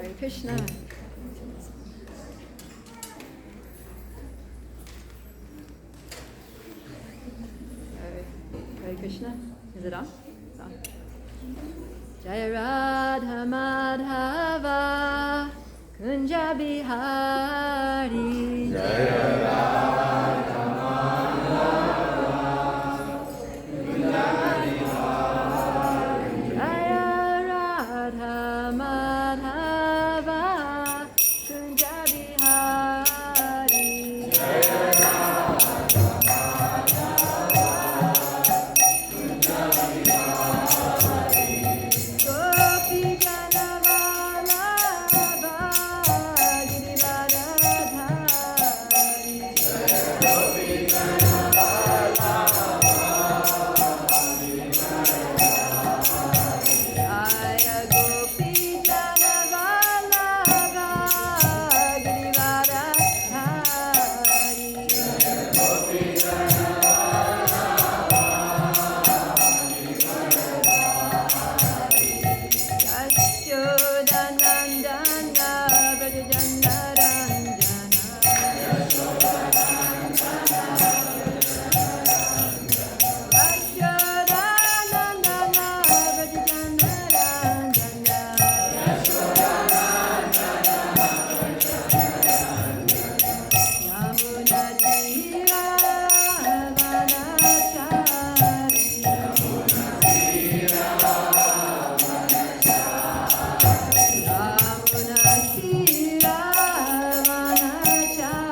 Hare Krishna. Hare Krishna. Is it on? It's on. Jaya Radha Madhava Kunja Bihari. Jaya Radha Madhava Kunja Bihari. Jaya Radha Madhava Kunja Bihari. Jaya Radha Madhava Kunja Bihari. Gopi Jana Vallabha Girivaradhari. Gopi Jana Jaya Gopi Jana Vallabha Girivaradhari. Yashodanandana Vrajajana Yashodanandana Vrajajana Yamuna Tira Vanachari. Yamuna Tira Vanachari.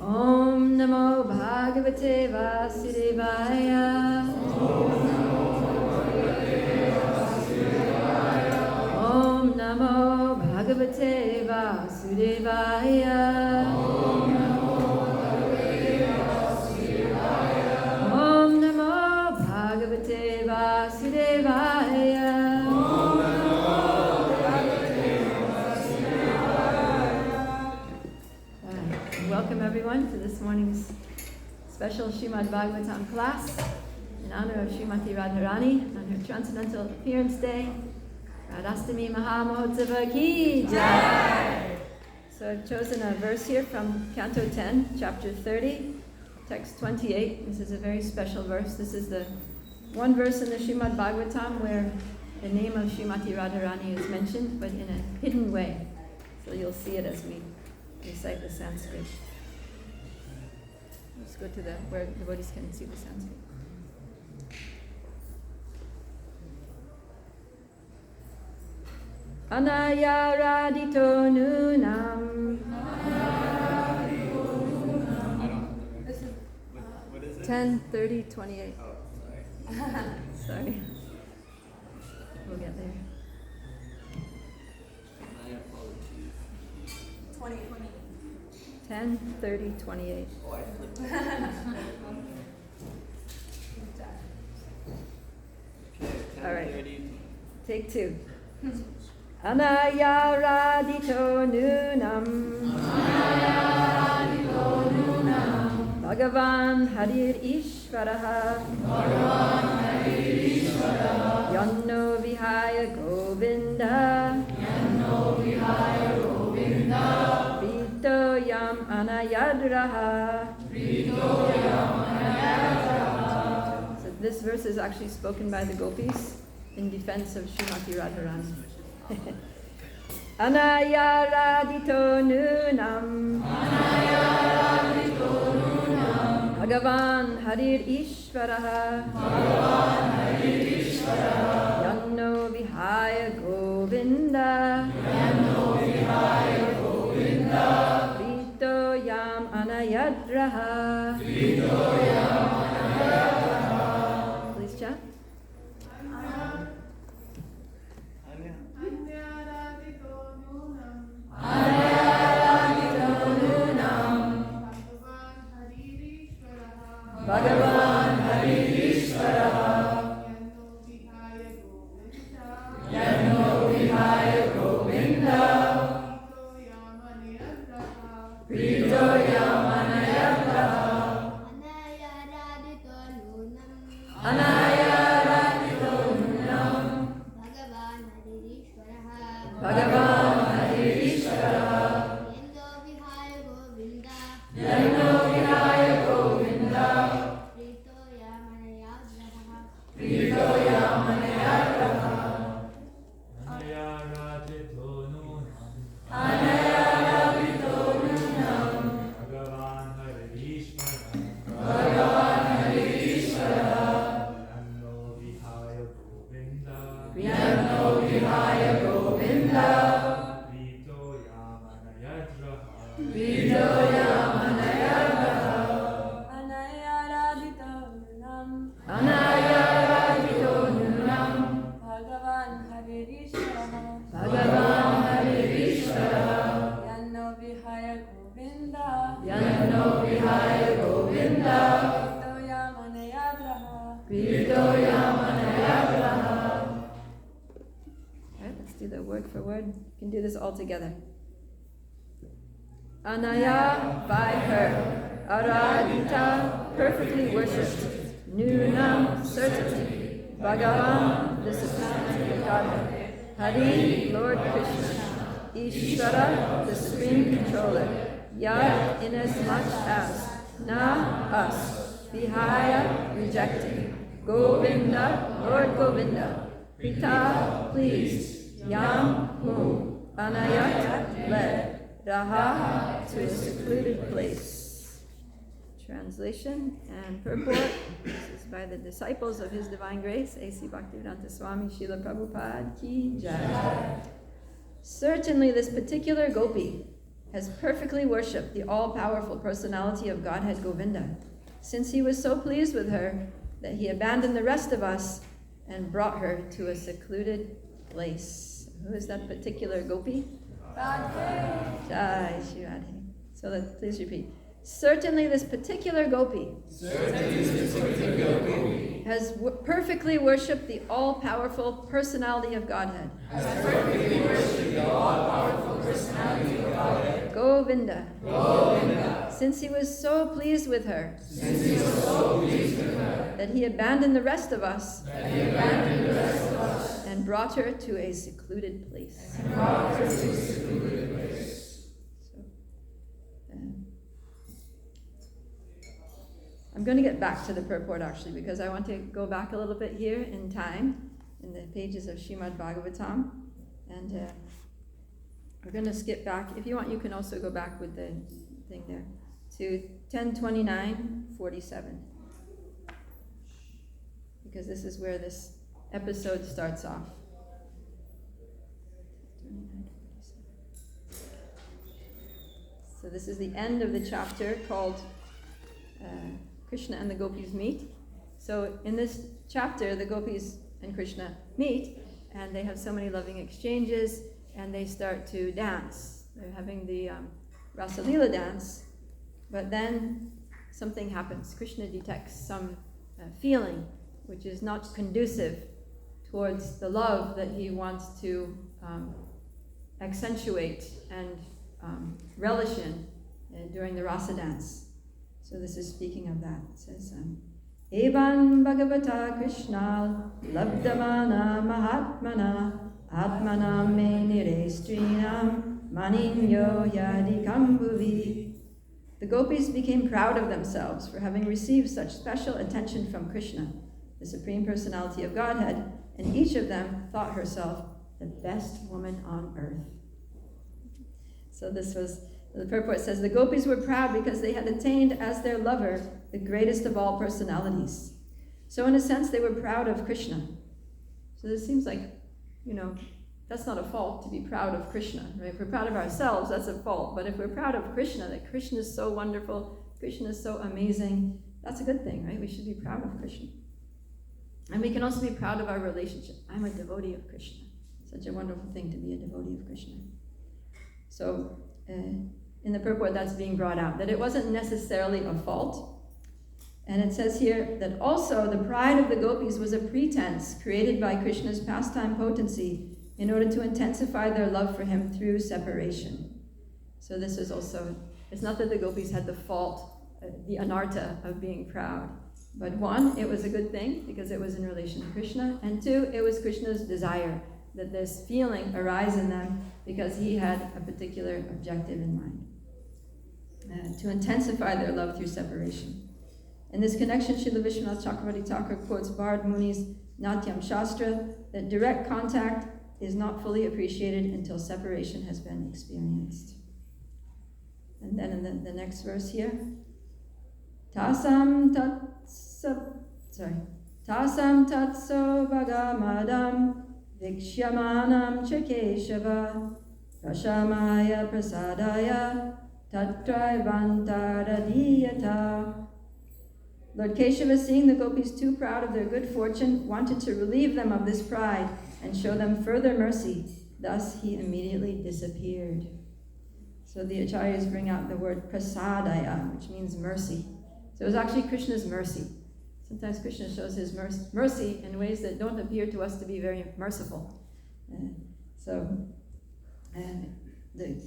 Om Namo Bhagavate Vasudevaya. Om Namo Bhagavate Vasudevaya. Om Namo Bhagavate Vasudevaya. Welcome everyone to this morning's special Srimad Bhagavatam class in honor of Srimati Radharani on her Transcendental Appearance Day. Radhastami Mahamohotsava Ki Jai! So I've chosen a verse here from Canto 10, Chapter 30, Text 28. This is a very special verse. This is the one verse in the Srimad Bhagavatam where the name of Srimati Radharani is mentioned, but in a hidden way. So you'll see it as we recite the Sanskrit. Let's go to where the devotees can see the Sanskrit. Anaya radito nunam. What is it? 10:30:28. Oh, sorry. Sorry. We'll get there. My apologies. 2020. 10:30:28. Oh, I flipped it. Okay, All right. 10:30, Take two. Anaya radito nunam. Bhagavan Harir Ishvaraha. Yanno Vihaya Govinda. Prito Yam Anayadraha. So this verse is actually spoken by the gopis in defense of Srimati Radharani. Anaya radito nunam. Bhagavan Harir Ishvaraha. Yanno Vihaya Govinda. Prito Yam Anayadraha. Please chat. Bhagavan Haririshvaraha. Yanno Vihaya Govinda. Prito Yamanayadraha. Anaya Radito Nunam. Bhagavan Haririshvaraha. Yanno Vihaya Govinda. Prito Yamanayadraha. Anaya Radito Nunam. Bhagavan Haririshvaraha. Yanno Vihaya Govinda. Prito Yamanayadraha. Anaya Radito Nunam. Bhagavan Haririshvaraha. Yanno Vihaya Govinda. Prito Yamanayadraha. Alright, let's do the word for word. You can do this all together. Anaya, by her. Aradita, perfectly worshipped. Nunam, certainty. Bhagavan, the supreme Godhead. Hari, Lord Krishna. Ishvara, the supreme controller. Yad, inasmuch as. Na, us. Vihaya, rejecting. Govinda, Lord Govinda. Prita, pleased. Yam, whom. Anayat, led. Raha, to a secluded place. Translation and purport. This is by the disciples of His Divine Grace, A.C. Bhaktivedanta Swami Srila Prabhupada Ki Jai. Certainly this particular gopi has perfectly worshipped the all-powerful personality of Godhead Govinda, since he was so pleased with her that he abandoned the rest of us and brought her to a secluded place. Who is that particular gopi? Radhe. Jai Shri Radhe. So please repeat. Certainly this particular gopi has perfectly worshipped the all-powerful personality of Godhead. Govinda. Since he was so pleased with her that he abandoned the rest of us and brought her to a secluded place. I'm going to get back to the purport actually, because I want to go back a little bit here in time in the pages of Srimad Bhagavatam, and we're going to skip back. If you want, you can also go back with the thing there to 10:29:47, because this is where this episode starts off. So this is the end of the chapter called Krishna and the gopis meet. So in this chapter, the gopis and Krishna meet, and they have so many loving exchanges, and they start to dance. They're having the rasa dance, but then something happens. Krishna detects some feeling which is not conducive towards the love that he wants to accentuate and relish in during the rasa dance. So this is speaking of that. It says, Evan Bhagavata Krishna Labdamana Mahatmana Atmana Me Nire Strinam Maninyo Yadikam Bhuvi. The gopis became proud of themselves for having received such special attention from Krishna, the Supreme Personality of Godhead, and each of them thought herself the best woman on earth. So the purport says, the gopis were proud because they had attained as their lover the greatest of all personalities. So in a sense, they were proud of Krishna. So this seems like, that's not a fault to be proud of Krishna, right? If we're proud of ourselves, that's a fault. But if we're proud of Krishna, that Krishna is so wonderful, Krishna is so amazing, that's a good thing, right? We should be proud of Krishna. And we can also be proud of our relationship. I'm a devotee of Krishna. Such a wonderful thing to be a devotee of Krishna. So in the purport, that's being brought out, that it wasn't necessarily a fault. And it says here that also the pride of the gopis was a pretense created by Krishna's pastime potency in order to intensify their love for him through separation. So this is also, it's not that the gopis had the fault, the anartha of being proud. But one, it was a good thing because it was in relation to Krishna. And two, it was Krishna's desire that this feeling arise in them because he had a particular objective in mind. To intensify their love through separation. In this connection, Srila Vishwanath Chakravarti Thakur quotes Bharad Muni's Natyam Shastra that direct contact is not fully appreciated until separation has been experienced. And then in the next verse here, Tasam tatso bhagamadam vikshyamanam chakeshava rashamaya prasadaya tatraivantaradiyata. Lord Keshava, seeing the gopis too proud of their good fortune, wanted to relieve them of this pride and show them further mercy. Thus he immediately disappeared. So the acharyas bring out the word prasadaya, which means mercy. So it was actually Krishna's mercy. Sometimes Krishna shows his mercy in ways that don't appear to us to be very merciful. The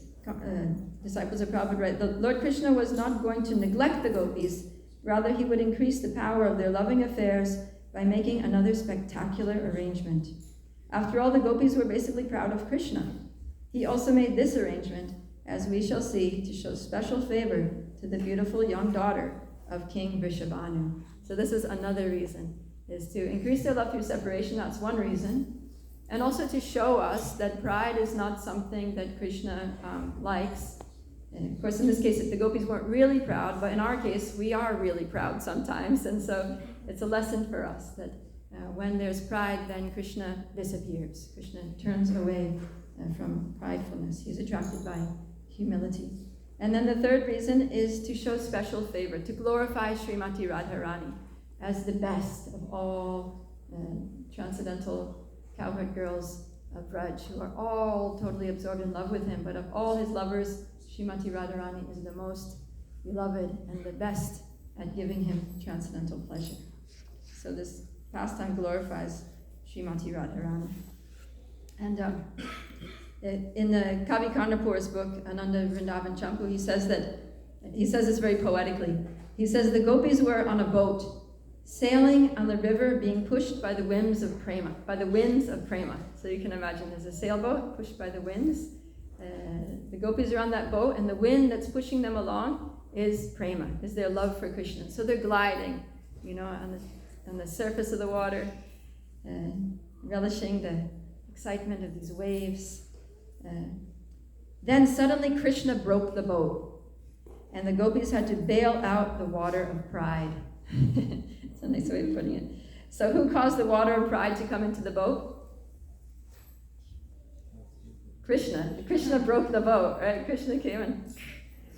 disciples of Prabhupada write, the Lord Krishna was not going to neglect the gopis. Rather, he would increase the power of their loving affairs by making another spectacular arrangement. After all, the gopis were basically proud of Krishna. He also made this arrangement, as we shall see, to show special favor to the beautiful young daughter of King Vrishabhanu. So this is another reason, is to increase their love through separation. That's one reason. And also to show us that pride is not something that Krishna likes. And of course, in this case, the gopis weren't really proud, but in our case, we are really proud sometimes. And so it's a lesson for us that when there's pride, then Krishna disappears. Krishna turns away from pridefulness. He's attracted by humility. And then the third reason is to show special favor, to glorify Srimati Radharani as the best of all transcendental cowherd girls of Braj, who are all totally absorbed in love with him. But of all his lovers, Srimati Radharani is the most beloved and the best at giving him transcendental pleasure. So this pastime glorifies Srimati Radharani. And in the Kavi Karnapur's book, Ananda Vrindavan Champu, he says this very poetically. He says, the gopis were on a boat, sailing on the river, being pushed by the winds of prema. So you can imagine there's a sailboat pushed by the winds. The gopis are on that boat, and the wind that's pushing them along is prema, is their love for Krishna. So they're gliding, on the surface of the water, relishing the excitement of these waves. Then suddenly Krishna broke the boat, and the gopis had to bail out the water of pride. It's a nice way of putting it. So who caused the water of pride to come into the boat? Krishna. Krishna broke the boat, right? Krishna came and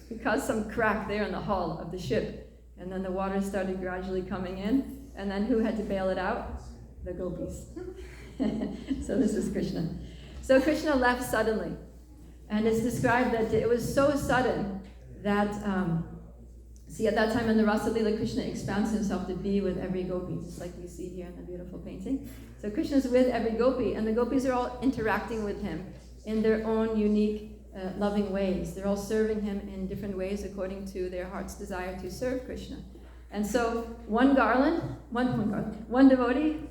he caused some crack there in the hull of the ship. And then the water started gradually coming in. And then who had to bail it out? The gopis. So this is Krishna. So Krishna left suddenly. And it's described that it was so sudden that See, at that time in the Rasa Lila, Krishna expands himself to be with every gopi, just like we see here in the beautiful painting. So Krishna's with every gopi, and the gopis are all interacting with him in their own unique, loving ways. They're all serving him in different ways according to their heart's desire to serve Krishna. And so one devotee,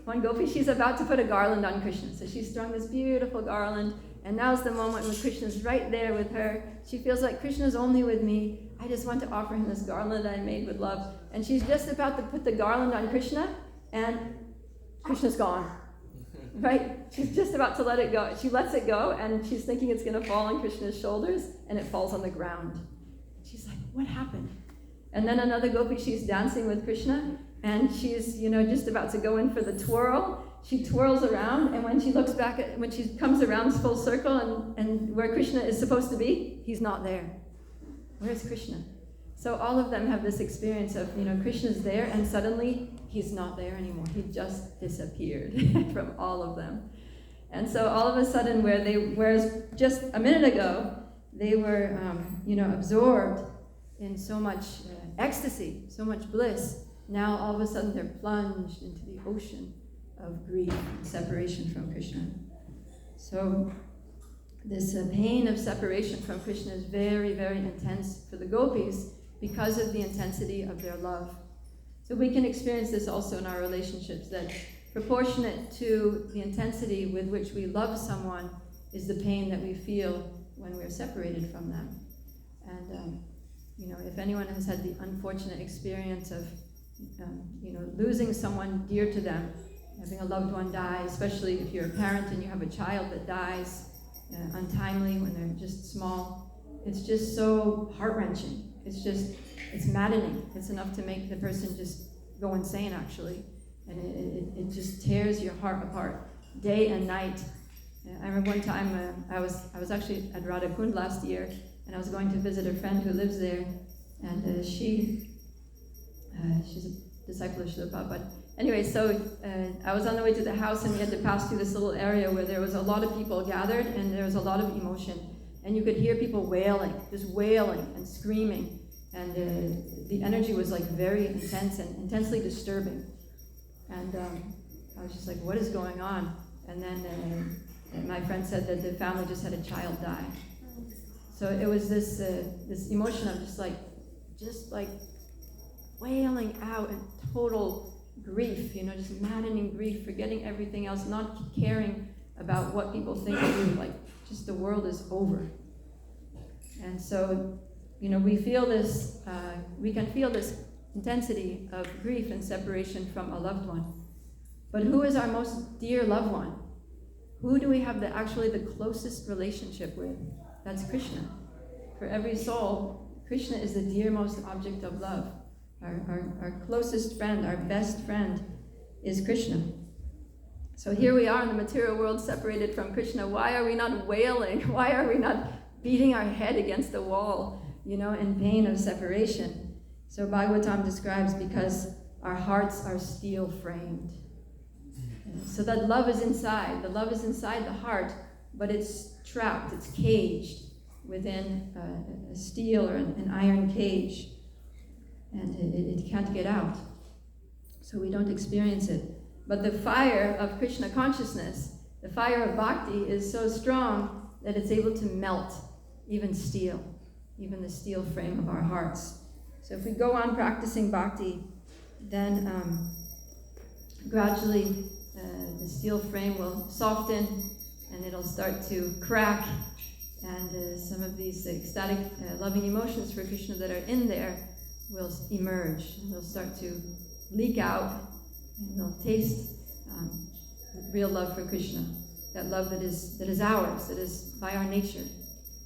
one gopi, she's about to put a garland on Krishna. So she's strung this beautiful garland, and now's the moment when Krishna's right there with her. She feels like Krishna's only with me. I just want to offer him this garland that I made with love. And she's just about to put the garland on Krishna, and Krishna's gone. Right? She's just about to let it go. She lets it go, and she's thinking it's going to fall on Krishna's shoulders, and it falls on the ground. She's like, what happened? And then another gopi, she's dancing with Krishna, and she's, just about to go in for the twirl. She twirls around, and when she looks back when she comes around full circle and where Krishna is supposed to be, he's not there. Where's Krishna? So all of them have this experience of, Krishna's there, and suddenly he's not there anymore. He just disappeared from all of them. And so all of a sudden, whereas just a minute ago, they were, absorbed in so much ecstasy, so much bliss, now all of a sudden they're plunged into the ocean of grief and separation from Krishna. So this pain of separation from Krishna is very, very intense for the gopis because of the intensity of their love. So we can experience this also in our relationships, that proportionate to the intensity with which we love someone is the pain that we feel when we're separated from them. And if anyone has had the unfortunate experience of losing someone dear to them, having a loved one die, especially if you're a parent and you have a child that dies untimely when they're just small, it's just so heart-wrenching. It's maddening. It's enough to make the person just go insane, actually. And it just tears your heart apart day and night. I remember one time I was actually at Radhakund last year, and I was going to visit a friend who lives there, and she's a disciple of Srila Prabhupada. But anyway, so I was on the way to the house, and we had to pass through this little area where there was a lot of people gathered, and there was a lot of emotion. And you could hear people wailing, just wailing and screaming. And the energy was like very intense and intensely disturbing. And I was just like, what is going on? And then my friend said that the family just had a child die. So it was this emotion of just like wailing out in total grief, just maddening grief, forgetting everything else, not caring about what people think of you, like just the world is over. And so, we feel this, we can feel this intensity of grief and separation from a loved one. But who is our most dear loved one? Who do we have actually the closest relationship with? That's Krishna. For every soul, Krishna is the dearmost object of love. Our closest friend, our best friend is Krishna. So here we are in the material world, separated from Krishna. Why are we not wailing? Why are we not beating our head against the wall, in pain of separation? So Bhagavatam describes, because our hearts are steel framed. So that love is inside. The love is inside the heart, but it's trapped, it's caged within a steel or an iron cage. And it can't get out. So we don't experience it. But the fire of Krishna consciousness, the fire of bhakti, is so strong that it's able to melt even steel, even the steel frame of our hearts. So if we go on practicing bhakti, then gradually the steel frame will soften, and it'll start to crack, and some of these ecstatic, loving emotions for Krishna that are in there will emerge, and they'll start to leak out, and they'll taste real love for Krishna, that love that is ours, that is by our nature,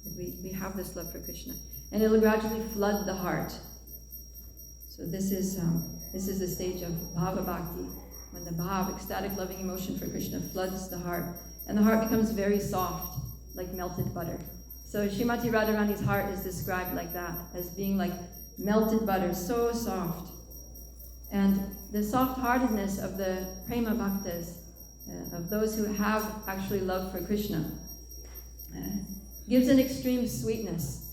that we have this love for Krishna, and it'll gradually flood the heart. So this is the stage of bhava bhakti, when the bhav, ecstatic loving emotion for Krishna, floods the heart, and the heart becomes very soft, like melted butter. So Srimati Radharani's heart is described like that, as being like melted butter, so soft. And the soft-heartedness of the prema bhaktas, of those who have actually love for Krishna, gives an extreme sweetness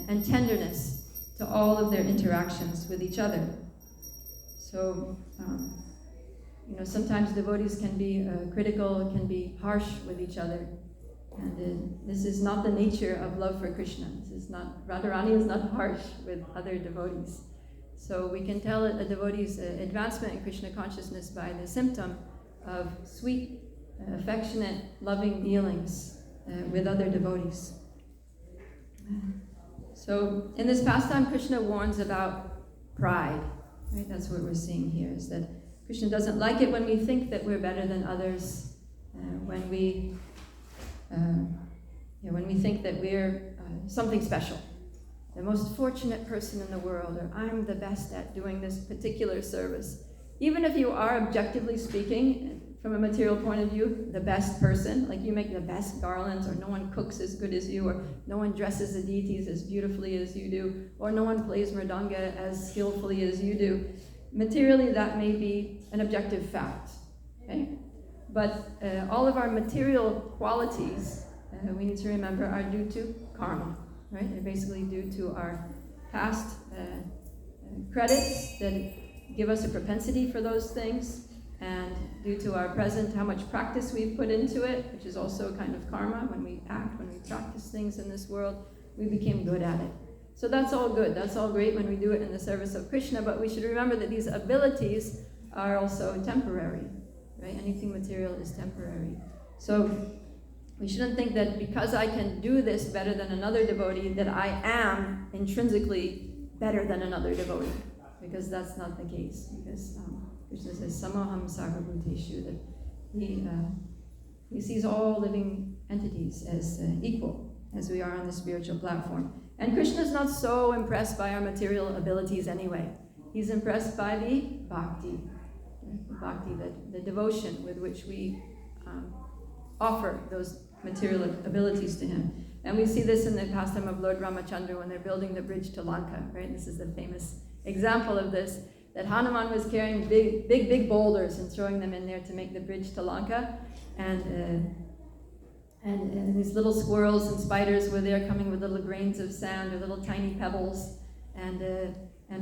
and tenderness to all of their interactions with each other. So, sometimes devotees can be critical, can be harsh with each other. And this is not the nature of love for Krishna. Radharani is not harsh with other devotees. So we can tell a devotee's advancement in Krishna consciousness by the symptom of sweet, affectionate, loving dealings with other devotees. So in this pastime, Krishna warns about pride. Right? That's what we're seeing here, is that Krishna doesn't like it when we think that we're better than others, when we think that we're something special, the most fortunate person in the world, or I'm the best at doing this particular service. Even if you are, objectively speaking, from a material point of view, the best person, like you make the best garlands, or no one cooks as good as you, or no one dresses the deities as beautifully as you do, or no one plays mridanga as skillfully as you do. Materially, that may be an objective fact, okay? But all of our material qualities, we need to remember, are due to karma, right? They're basically due to our past credits that give us a propensity for those things, and due to our present, how much practice we've put into it, which is also a kind of karma. When we act, when we practice things in this world, we became good at it. So that's all good. That's all great when we do it in the service of Krishna, but we should remember that these abilities are also temporary, right? Anything material is temporary. So we shouldn't think that because I can do this better than another devotee, that I am intrinsically better than another devotee, because that's not the case. Because Krishna says, Samoham Sarvabhuteshu, that he sees all living entities as equal, as we are on the spiritual platform. And Krishna is not so impressed by our material abilities anyway. He's impressed by the bhakti, the devotion with which we offer those material abilities to him. And we see this in the pastime of Lord Ramachandra when they're building the bridge to Lanka, right? This is the famous example of this, that Hanuman was carrying big boulders and throwing them in there to make the bridge to Lanka. And these little squirrels and spiders were there coming with little grains of sand or little tiny pebbles. And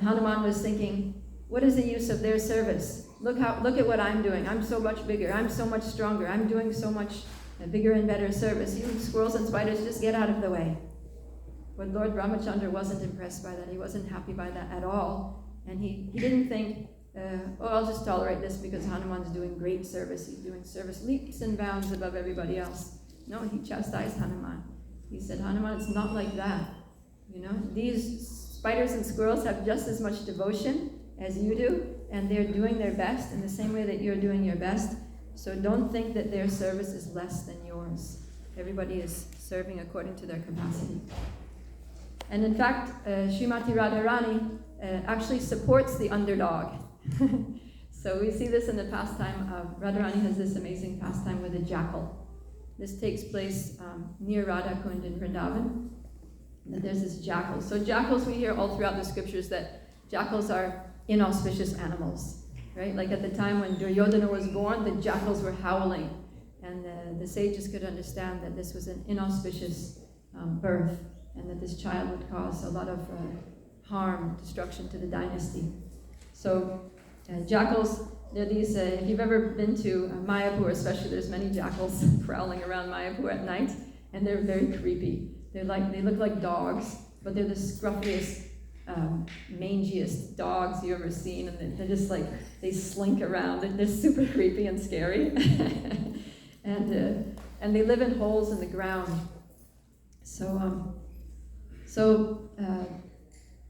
Hanuman was thinking, what is the use of their service? Look at what I'm doing. I'm so much bigger. I'm so much stronger. I'm doing so much bigger and better service. You squirrels and spiders, just get out of the way. But Lord Ramachandra wasn't impressed by that. He wasn't happy by that at all. And he didn't think, I'll just tolerate this because Hanuman's doing great service. He's doing service leaps and bounds above everybody else. No, he chastised Hanuman. He said, Hanuman, it's not like that. These spiders and squirrels have just as much devotion as you do, and they're doing their best in the same way that you're doing your best. So don't think that their service is less than yours. Everybody is serving according to their capacity. And in fact, Srimati Radharani actually supports the underdog. So we see this in the pastime of, Radharani has this amazing pastime with a jackal. This takes place near Radha Kund in Vrindavan. There's this jackal. So jackals, we hear all throughout the scriptures that jackals are inauspicious animals, right? Like at the time when Duryodhana was born, the jackals were howling. And the sages could understand that this was an inauspicious birth, and that this child would cause a lot of harm, destruction to the dynasty. So jackals, they're these, if you've ever been to Mayapur especially, there's many jackals prowling around Mayapur at night, and they're very creepy. They look like dogs, but they're the scruffiest, mangiest dogs you've ever seen, and they're just like, they slink around. They're super creepy and scary. and they live in holes in the ground. So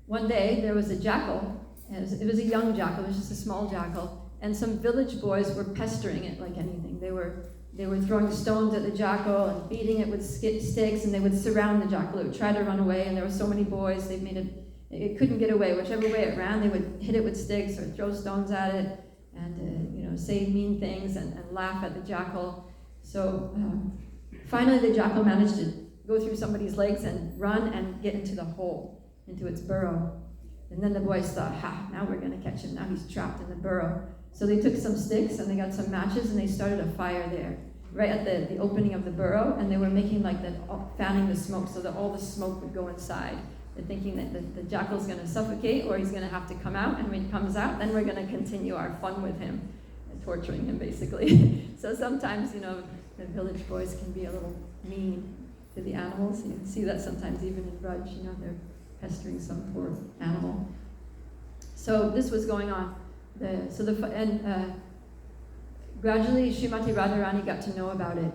one day there was a jackal. It was a young jackal. It was just a small jackal. And some village boys were pestering it like anything. They were throwing stones at the jackal and beating it with sticks, and they would surround the jackal. It would try to run away, and there were so many boys. They made it couldn't get away. Whichever way it ran, they would hit it with sticks or throw stones at it, and say mean things and laugh at the jackal. So finally, the jackal managed to go through somebody's legs and run and get into the hole, into its burrow. And then the boys thought, now we're going to catch him. Now he's trapped in the burrow. So they took some sticks and they got some matches and they started a fire there, right at the opening of the burrow, and they were making like that, fanning the smoke so that all the smoke would go inside. They're thinking that the jackal's going to suffocate or he's going to have to come out, and when he comes out, then we're going to continue our fun with him, and torturing him basically. So sometimes, the village boys can be a little mean to the animals. You can see that sometimes even in Raj, they're pestering some poor animal. So this was going on. Gradually Srimati Radharani got to know about it,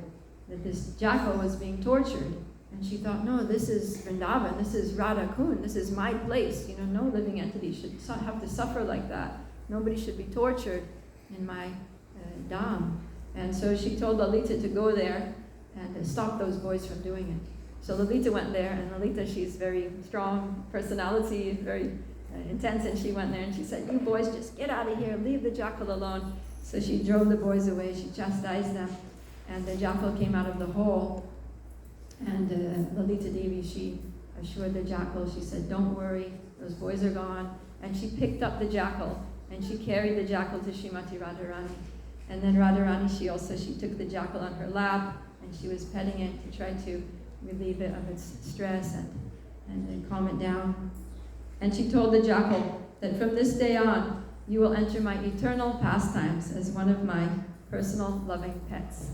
that this jackal was being tortured. And she thought, no, this is Vrindavan, this is Radha Kund, this is my place. No living entity should have to suffer like that. Nobody should be tortured in my dham. And so she told Lalita to go there and stop those boys from doing it. So Lalita went there, and Lalita, she's very strong personality, very intense, and she went there and she said, you boys, just get out of here, leave the jackal alone. So she drove the boys away, she chastised them, and the jackal came out of the hole. And Lalita Devi, she assured the jackal, she said, don't worry, those boys are gone. And she picked up the jackal, and she carried the jackal to Srimati Radharani. And then Radharani, she took the jackal on her lap, and she was petting it to try to relieve it of its stress and then calm it down. And she told the jackal that from this day on, you will enter my eternal pastimes as one of my personal loving pets.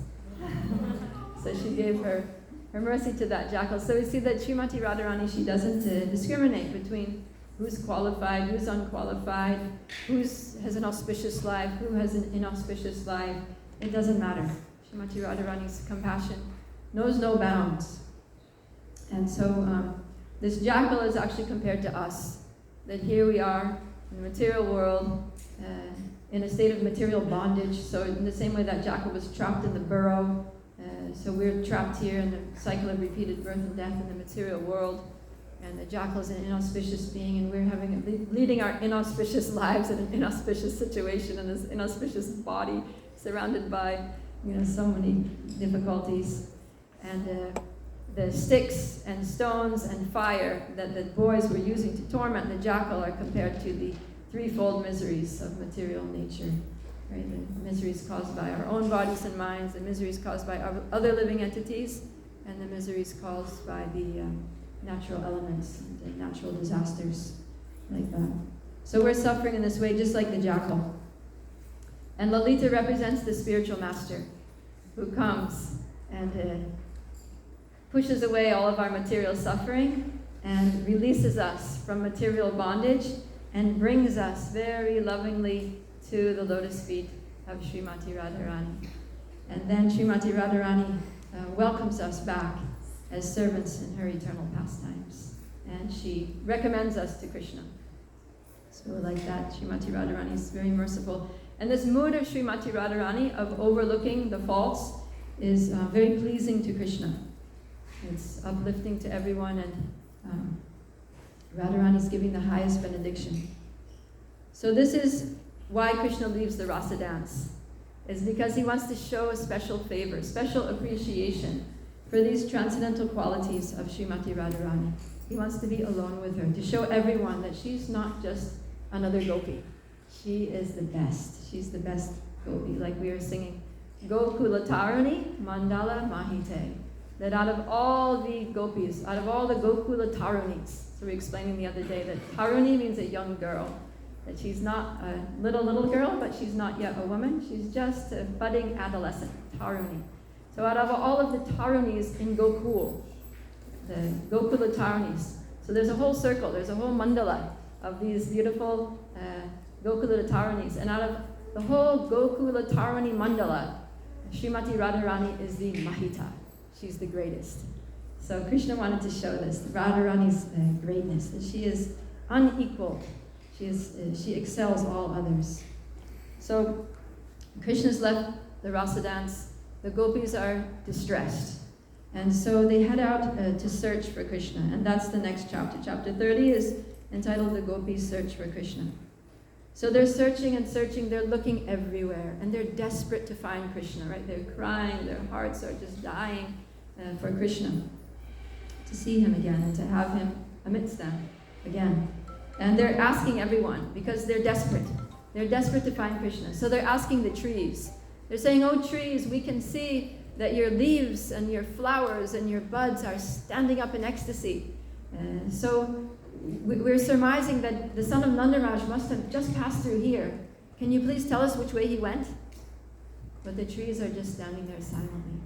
So she gave her mercy to that jackal. So we see that Srimati Radharani, she doesn't discriminate between who's qualified, who's unqualified, who has an auspicious life, who has an inauspicious life. It doesn't matter. Srimati Radharani's compassion knows no bounds. And so this jackal is actually compared to us, that here we are in the material world, in a state of material bondage. So in the same way that jackal was trapped in the burrow, so we're trapped here in the cycle of repeated birth and death in the material world. And the jackal is an inauspicious being, and we're leading our inauspicious lives in an inauspicious situation in this inauspicious body, surrounded by so many difficulties. And the sticks and stones and fire that the boys were using to torment the jackal are compared to the threefold miseries of material nature. Right? The miseries caused by our own bodies and minds, the miseries caused by other living entities, and the miseries caused by the natural elements and the natural disasters like that. So we're suffering in this way just like the jackal. And Lalita represents the spiritual master who comes and pushes away all of our material suffering and releases us from material bondage and brings us very lovingly to the lotus feet of Srimati Radharani. And then Srimati Radharani welcomes us back as servants in her eternal pastimes. And she recommends us to Krishna. So like that, Srimati Radharani is very merciful. And this mood of Srimati Radharani of overlooking the faults is very pleasing to Krishna. It's uplifting to everyone, and Radharani is giving the highest benediction. So this is why Krishna leaves the rasa dance, is because he wants to show a special favor, special appreciation for these transcendental qualities of Srimati Radharani. He wants to be alone with her, to show everyone that she's not just another gopi. She is the best. She's the best gopi, like we are singing, Gokula Tarani Mandala Mahite. That out of all the gopis, out of all the Gokula Tarunis, so we were explaining the other day that Taruni means a young girl, that she's not a little girl, but she's not yet a woman, she's just a budding adolescent, Taruni. So out of all of the Tarunis in Gokul, the Gokula Tarunis, so there's a whole circle, there's a whole mandala of these beautiful Gokula Tarunis, and out of the whole Gokula Taruni mandala, Srimati Radharani is the Mahita. She's the greatest. So Krishna wanted to show this, Radharani's greatness, that she is unequaled. She excels all others. So Krishna's left the rasa dance. The gopis are distressed. And so they head out to search for Krishna. And that's the next chapter. Chapter 30 is entitled The Gopis Search for Krishna. So they're searching and searching. They're looking everywhere. And they're desperate to find Krishna, right? They're crying. Their hearts are just dying for Krishna, to see him again and to have him amidst them again. And they're asking everyone because they're desperate. They're desperate to find Krishna. So they're asking the trees. They're saying, oh trees, we can see that your leaves and your flowers and your buds are standing up in ecstasy. So we're surmising that the son of Nandaraj must have just passed through here. Can you please tell us which way he went? But the trees are just standing there silently.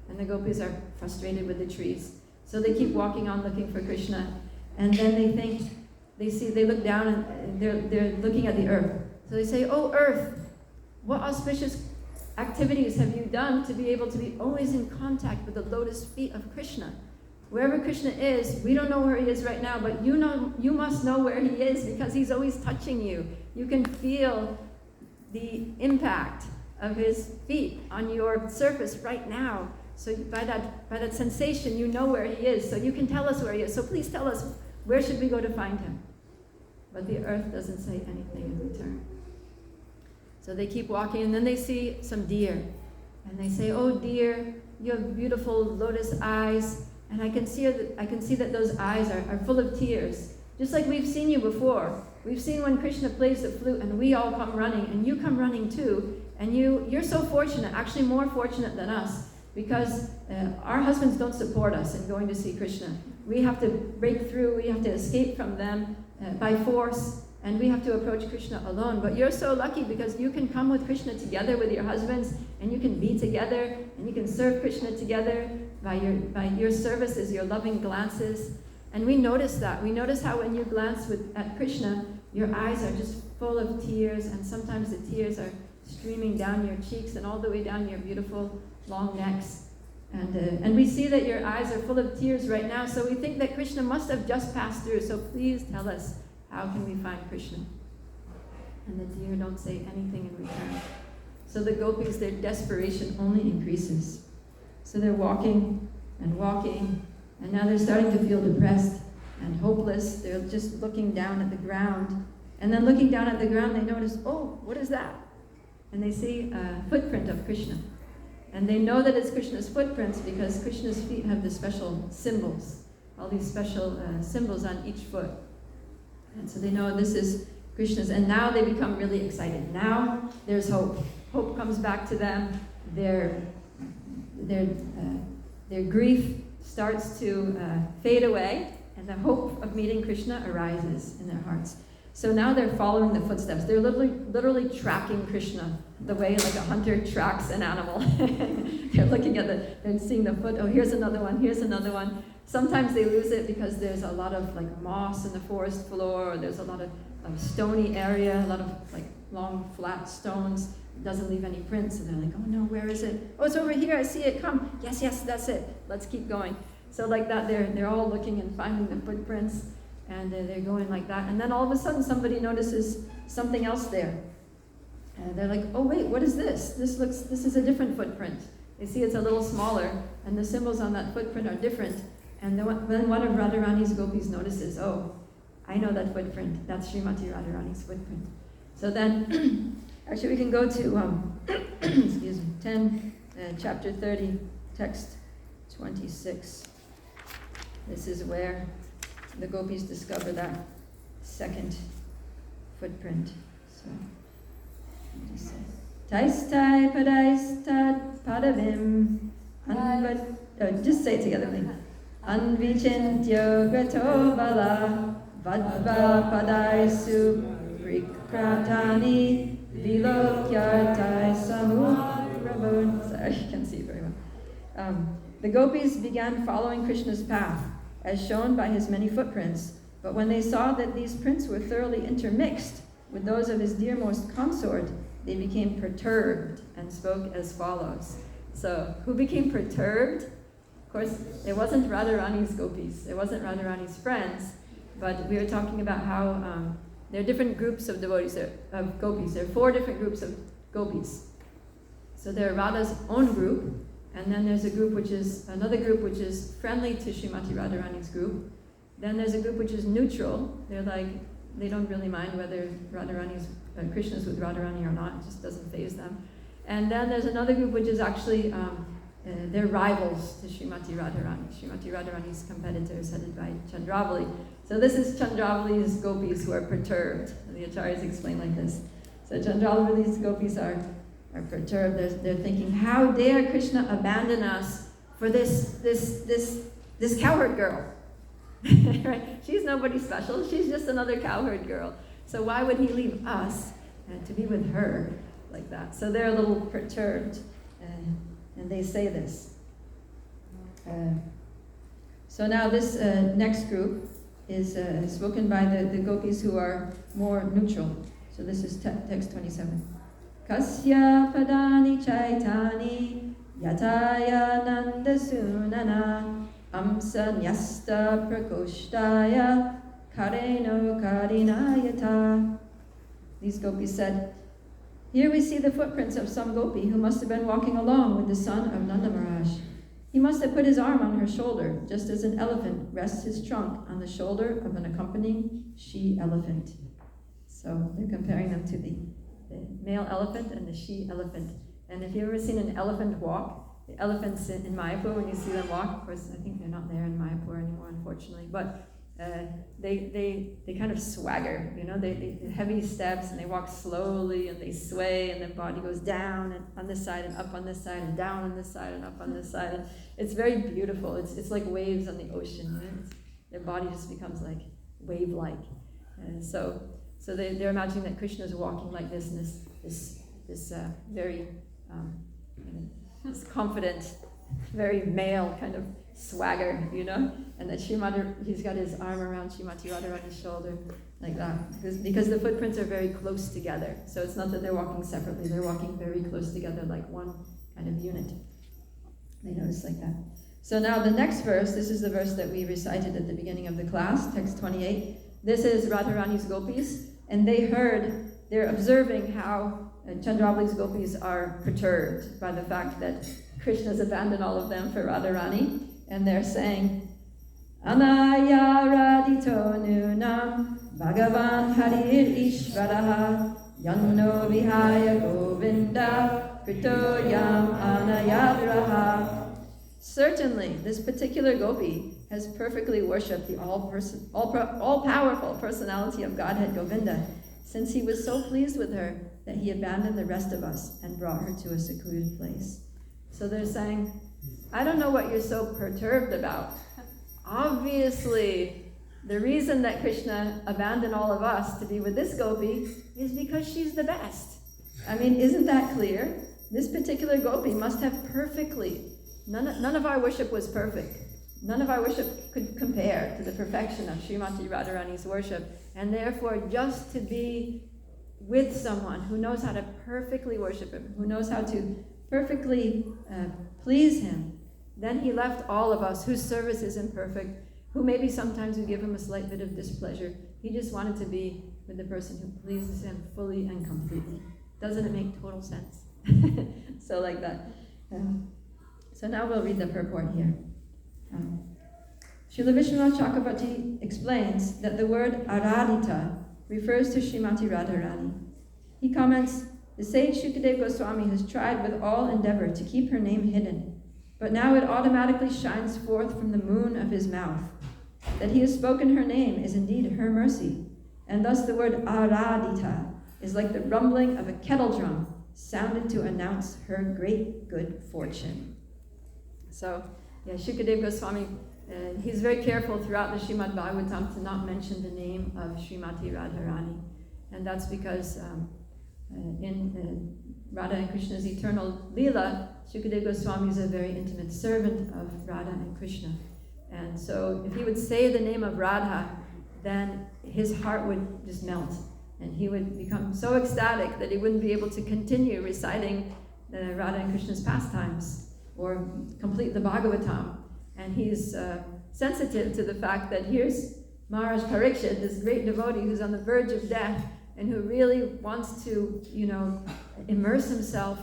And the gopis are frustrated with the trees. So they keep walking on looking for Krishna. And then they look down and they're looking at the earth. So they say, "Oh, earth, what auspicious activities have you done to be able to be always in contact with the lotus feet of Krishna? Wherever Krishna is, we don't know where he is right now, but you must know where he is because he's always touching you. You can feel the impact of his feet on your surface right now. So by that sensation, you know where he is. So you can tell us where he is. So please tell us, where should we go to find him?" But the earth doesn't say anything in return. So they keep walking, and then they see some deer. And they say, "Oh deer, you have beautiful lotus eyes. And I can see that those eyes are full of tears. Just like we've seen you before. We've seen when Krishna plays the flute and we all come running, and you come running too. And you're so fortunate, actually more fortunate than us, because our husbands don't support us in going to see Krishna. We have to break through, we have to escape from them by force, and we have to approach Krishna alone. But you're so lucky because you can come with Krishna together with your husbands, and you can be together, and you can serve Krishna together by your services, your loving glances." And we notice that. We notice how when you glance at Krishna, your eyes are just full of tears, and sometimes the tears are streaming down your cheeks and all the way down your beautiful long necks. And we see that your eyes are full of tears right now, so we think that Krishna must have just passed through. So please tell us, how can we find Krishna? And the deer don't say anything in return. So the gopis, their desperation only increases. So they're walking, and now they're starting to feel depressed and hopeless. They're just looking down at the ground. And then looking down at the ground, they notice, "Oh, what is that?" And they see a footprint of Krishna. And they know that it's Krishna's footprints because Krishna's feet have the special symbols, all these special symbols on each foot. And so they know this is Krishna's. And now they become really excited. Now there's hope. Hope comes back to them. Their grief starts to fade away, and the hope of meeting Krishna arises in their hearts. So now they're following the footsteps. They're literally tracking Krishna the way like a hunter tracks an animal. They're looking at they're seeing the foot. Oh, here's another one. Here's another one. Sometimes they lose it because there's a lot of like moss in the forest floor, or there's a lot of stony area, a lot of like long flat stones. It doesn't leave any prints, and they're like, "Oh no, where is it? Oh, it's over here. I see it. Come. Yes, that's it. Let's keep going." So like that, they're all looking and finding the footprints. And they're going like that. And then all of a sudden, somebody notices something else there. And they're like, "Oh, wait, what is this? This is a different footprint." They see it's a little smaller, and the symbols on that footprint are different. And then one of Radharani's gopis notices, "Oh, I know that footprint. That's Srimati Radharani's footprint." So then, actually, we can go to, excuse me, chapter 30, text 26. This is where the gopis discover that second footprint. So, Taistai padaistad padavim just say it together with me. Anvichintyo gato bala vadva padaisu prikratani vilokyartai samuprabhun. Sorry, you can't see it very well. The gopis began following Krishna's path, as shown by his many footprints. But when they saw that these prints were thoroughly intermixed with those of his dearmost consort, they became perturbed and spoke as follows. So, who became perturbed? Of course, it wasn't Radharani's gopis. It wasn't Radharani's friends. But we were talking about how there are different groups of devotees, of gopis. There are 4 different groups of gopis. So there are Radha's own group, and then there's another group which is friendly to Srimati Radharani's group. Then there's a group which is neutral. They don't really mind whether Krishna's with Radharani or not. It just doesn't faze them. And then there's another group which is actually, they're rivals to Srimati Radharani. Srimati Radharani's competitors, headed by Chandravali. So this is Chandravali's gopis who are perturbed. And the acharyas explain like this. So Chandravali's gopis are perturbed. They're thinking, how dare Krishna abandon us for this cowherd girl? Right? She's nobody special. She's just another cowherd girl. So why would he leave us to be with her like that? So they're a little perturbed, and they say this. So now this next group is spoken by the gopis who are more neutral. So this is text 27. Kasya padani chaitani yataya nanda sunana amsa nyasta prakoshtaya kareno karinayata. These gopis said, "Here we see the footprints of some gopi who must have been walking along with the son of Nanda Maharaj. He must have put his arm on her shoulder, just as an elephant rests his trunk on the shoulder of an accompanying she-elephant." So they're comparing them to the male elephant and the she-elephant. And if you've ever seen an elephant walk, the elephants in Mayapur, when you see them walk, of course, I think they're not there in Mayapur anymore, unfortunately, but they kind of swagger, they heavy steps, and they walk slowly, and they sway, and their body goes down and on this side and up on this side and down on this side and up on this side. And it's very beautiful. It's like waves on the ocean. Their body just becomes like wave-like. So they're imagining that Krishna is walking like this, and this very this confident, very male kind of swagger, and that he's got his arm around Srimati Radharani's shoulder, like that, because the footprints are very close together. So it's not that they're walking separately, they're walking very close together, like one kind of unit. They notice like that. So now the next verse, this is the verse that we recited at the beginning of the class, text 28. This is Radharani's gopis, and they're observing how Chandravali's gopis are perturbed by the fact that Krishna's abandoned all of them for Radharani, and they're saying, Anaya radito nunam Bhagavan Harir Ishvaraha Yanno Vihaya Govinda Krito Yam Anayadraha. Certainly, this particular gopi has perfectly worshipped the all-powerful personality of Godhead Govinda, since he was so pleased with her that he abandoned the rest of us and brought her to a secluded place. So they're saying, I don't know what you're so perturbed about. Obviously, the reason that Krishna abandoned all of us to be with this gopi is because she's the best. I mean, isn't that clear? This particular gopi must have perfectly, none of our worship was perfect. None of our worship could compare to the perfection of Srimati Radharani's worship. And therefore, just to be with someone who knows how to perfectly worship him, who knows how to perfectly please him, then he left all of us whose service is imperfect, who maybe sometimes we give him a slight bit of displeasure. He just wanted to be with the person who pleases him fully and completely. Doesn't it make total sense? So like that. So now we'll read the purport here. Srila Vishwanath Chakravarti explains that the word Aradhita refers to Srimati Radharani. He comments, the sage Shukadeva Goswami has tried with all endeavor to keep her name hidden, but now it automatically shines forth from the moon of his mouth. That he has spoken her name is indeed her mercy, and thus the word Aradhita is like the rumbling of a kettle drum sounded to announce her great good fortune. So, Shukadeva Goswami, he's very careful throughout the Srimad Bhagavatam to not mention the name of Srimati Radharani. And that's because in Radha and Krishna's eternal Leela, Shukadeva Goswami is a very intimate servant of Radha and Krishna. And so if he would say the name of Radha, then his heart would just melt. And he would become so ecstatic that he wouldn't be able to continue reciting the Radha and Krishna's pastimes or complete the Bhagavatam. And he's sensitive to the fact that here's Maharaj Parikshit, this great devotee who's on the verge of death and who really wants to, immerse himself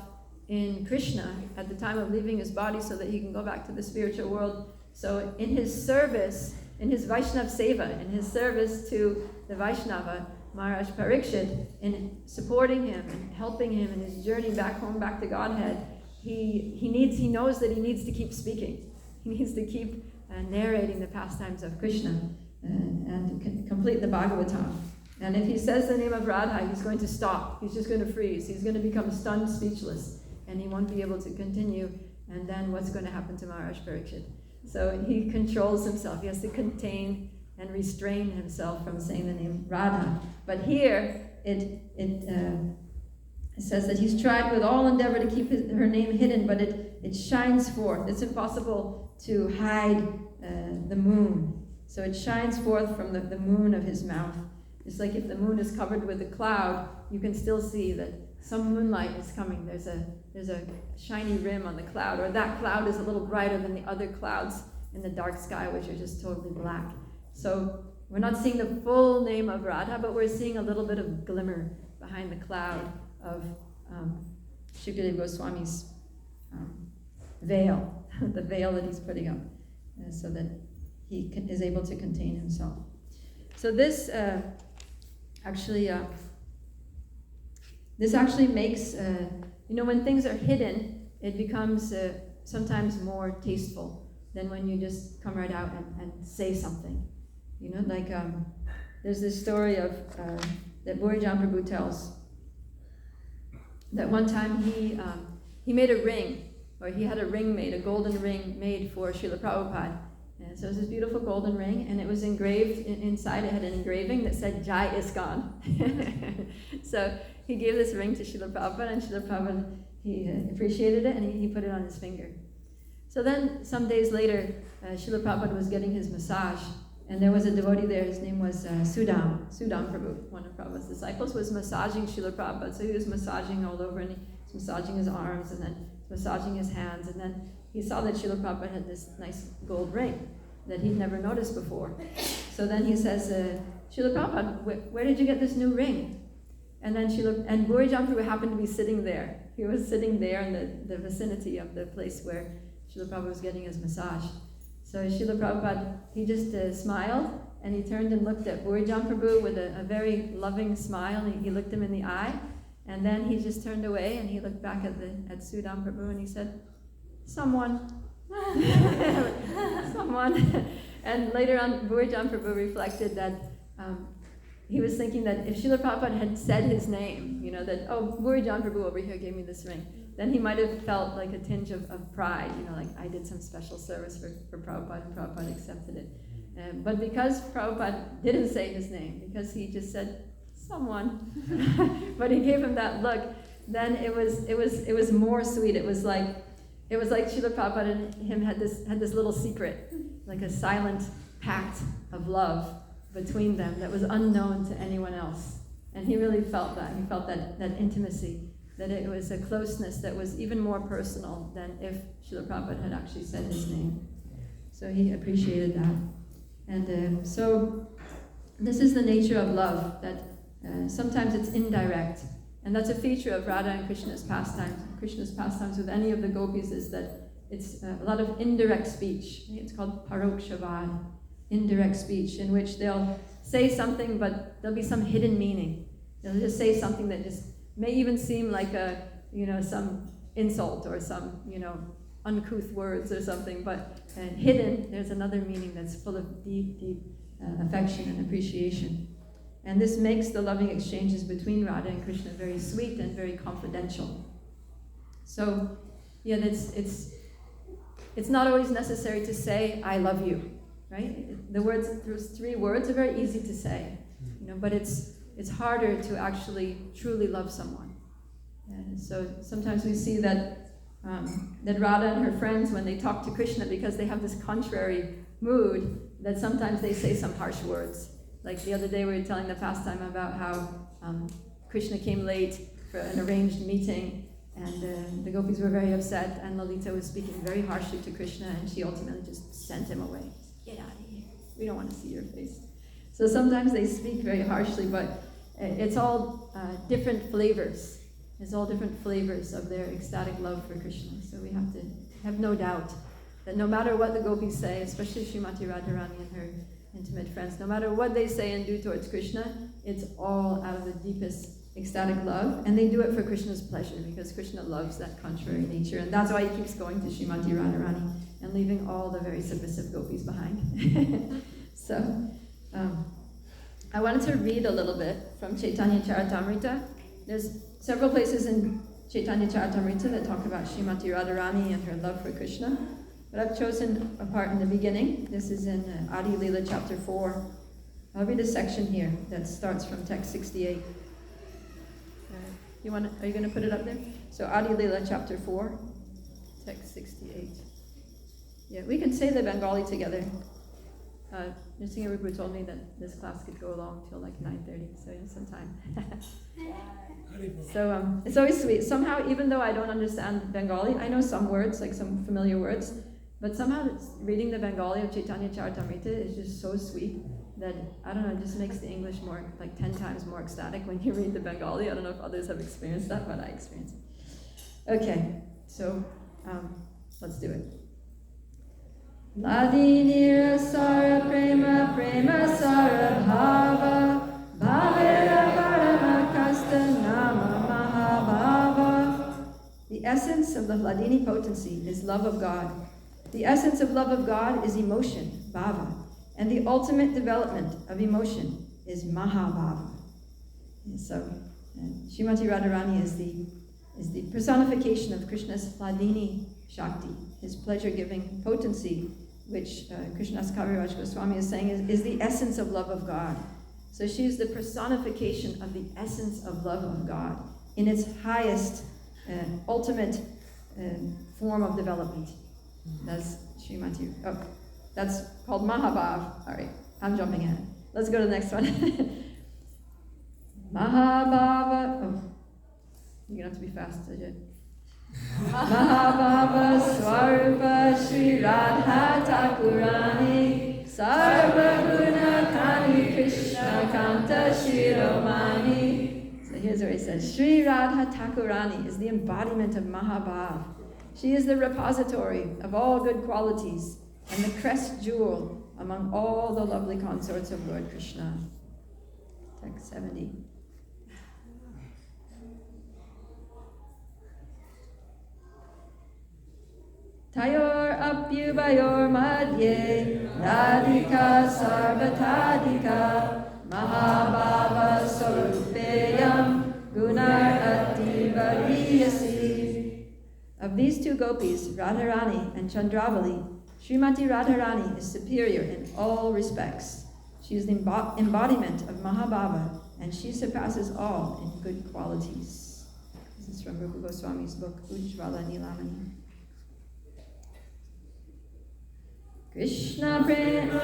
in Krishna at the time of leaving his body so that he can go back to the spiritual world. So in his service, in his Vaishnava Seva, in his service to the Vaishnava, Maharaj Parikshit, in supporting him and helping him in his journey back home, back to Godhead, he knows that he needs to keep speaking. He needs to keep narrating the pastimes of Krishna and complete the Bhagavatam. And if he says the name of Radha, he's going to stop. He's just going to freeze. He's going to become stunned, speechless, and he won't be able to continue. And then what's going to happen to Maharaj Parikshit? So he controls himself. He has to contain and restrain himself from saying the name Radha. But here, it says that he's tried with all endeavor to keep her name hidden, but it shines forth. It's impossible to hide the moon. So it shines forth from the moon of his mouth. It's like if the moon is covered with a cloud, you can still see that some moonlight is coming. There's a shiny rim on the cloud, or that cloud is a little brighter than the other clouds in the dark sky, which are just totally black. So we're not seeing the full name of Radha, but we're seeing a little bit of glimmer behind the cloud of Shukadeva Goswami's veil, the veil that he's putting up, so that he is able to contain himself. So this actually makes, when things are hidden, it becomes sometimes more tasteful than when you just come right out and say something. There's this story of that Burijan Prabhu tells, that one time he made a ring, or he had a ring made, a golden ring made for Srila Prabhupada. And so it was this beautiful golden ring, and it was engraved, inside it had an engraving that said, Jai ISKCON. So he gave this ring to Srila Prabhupada, and Srila Prabhupada, he appreciated it, and he put it on his finger. So then, some days later, Srila Prabhupada was getting his massage, and there was a devotee there. His name was Sudam Prabhu, one of Prabhupada's disciples, was massaging Srila Prabhupada. So he was massaging all over, and he was massaging his arms, and then massaging his hands, and then he saw that Srila Prabhupada had this nice gold ring that he'd never noticed before. So then he says, Srila Prabhupada, where did you get this new ring? And then Burijan Prabhu happened to be sitting there. He was sitting there in the vicinity of the place where Srila Prabhupada was getting his massage. So Srila Prabhupada, he just smiled, and he turned and looked at Burijan Prabhu with a very loving smile. He looked him in the eye, and then he just turned away, and he looked back at Sudam Prabhu, and he said, someone. Someone. And later on, Burijan Prabhu reflected that he was thinking that if Srila Prabhupada had said his name, that, Burijan Prabhu over here gave me this ring, then he might have felt like a tinge of pride, like I did some special service for Prabhupada, and Prabhupada accepted it. But because Prabhupada didn't say his name, because he just said, someone, but he gave him that look, then it was more sweet. It was like Srila Prabhupada and him had this little secret, like a silent pact of love between them that was unknown to anyone else. And he really felt that. He felt that intimacy, that it was a closeness that was even more personal than if Srila Prabhupada had actually said his name. So he appreciated that. And so this is the nature of love, that sometimes it's indirect. And that's a feature of Radha and Krishna's pastimes. Krishna's pastimes with any of the gopis is that it's a lot of indirect speech. It's called parokshavad, indirect speech, in which they'll say something, but there'll be some hidden meaning. They'll just say something that just may even seem like some insult or some, uncouth words or something, but hidden, there's another meaning that's full of deep, deep affection and appreciation. And this makes the loving exchanges between Radha and Krishna very sweet and very confidential. So, it's not always necessary to say, I love you, right? Those 3 words are very easy to say, but it's harder to actually truly love someone. And so sometimes we see that Radha and her friends, when they talk to Krishna, because they have this contrary mood, that sometimes they say some harsh words. Like the other day we were telling the pastime about how Krishna came late for an arranged meeting, and the gopis were very upset, and Lalita was speaking very harshly to Krishna, and she ultimately just sent him away. Get out of here. We don't want to see your face. So sometimes they speak very harshly, but it's all different flavors. It's all different flavors of their ecstatic love for Krishna. So we have to have no doubt that no matter what the gopis say, especially Srimati Radharani and her intimate friends, no matter what they say and do towards Krishna, it's all out of the deepest ecstatic love, and they do it for Krishna's pleasure, because Krishna loves that contrary nature, and that's why he keeps going to Srimati Radharani and leaving all the very submissive gopis behind. So, I wanted to read a little bit from Chaitanya Charitamrita. There's several places in Chaitanya Charitamrita that talk about Srimati Radharani and her love for Krishna. But I've chosen a part in the beginning. This is in Adi Lila chapter 4. I'll read a section here that starts from text 68. Are you going to put it up there? So Adi Lila chapter 4, text 68. Yeah, we can say the Bengali together. Nrsinga Rupa told me that this class could go along till like 9:30, so in some time. So it's always sweet. Somehow, even though I don't understand Bengali, I know some words, like some familiar words, but somehow reading the Bengali of Chaitanya Charitamrita is just so sweet that, I don't know, it just makes the English more, like 10 times more ecstatic when you read the Bengali. I don't know if others have experienced that, but I experienced it. Okay, so let's do it. Ladini rasara prema prema sara bhava bhavera parama kasta nama mahabhava. The essence of the Hladini potency is love of God. The essence of love of God is emotion, bhava, and the ultimate development of emotion is mahabhava. And so, Srimati Radharani is the personification of Krishna's Hladini Shakti, his pleasure-giving potency, which Krishna's Kaviraj Goswami is saying is the essence of love of God. So she is the personification of the essence of love of God in its highest, ultimate form of development. That's Srimati. Oh, that's called Mahabhav. All right, I'm jumping ahead. Let's go to the next one. Mahabhava. Oh, you're gonna have to be fast, Ajay. Mahabhava Swarupa Shri Radha Thakurani Sarva Guna Kani Krishna Kanta Shiromani. So here's where he says, Shri Radha Thakurani is the embodiment of Mahabhav. She is the repository of all good qualities and the crest jewel among all the lovely consorts of Lord Krishna. Text 70. Tayor apyubayor madhye radhika sarvatadika mahabhava sarupeyam gunar ativariyasi. Of these two gopis, Radharani and Chandravali, Srimati Radharani is superior in all respects. She is the embodiment of Mahabhava, and she surpasses all in good qualities. This is from Rupa Goswami's book, Ujjvala Nilamani. Krishna prema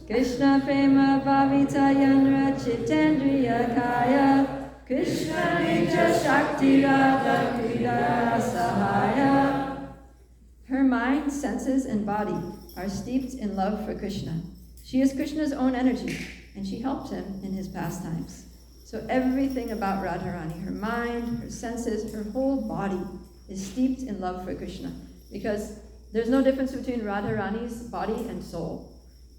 Krishna prema bhavita yanra chitendriya kaya Krishna nija shakti radha krida sahaya. Her mind, senses, and body are steeped in love for Krishna. She is Krishna's own energy, and she helped him in his pastimes. So everything about Radharani, her mind, her senses, her whole body is steeped in love for Krishna, because there's no difference between Radharani's body and soul.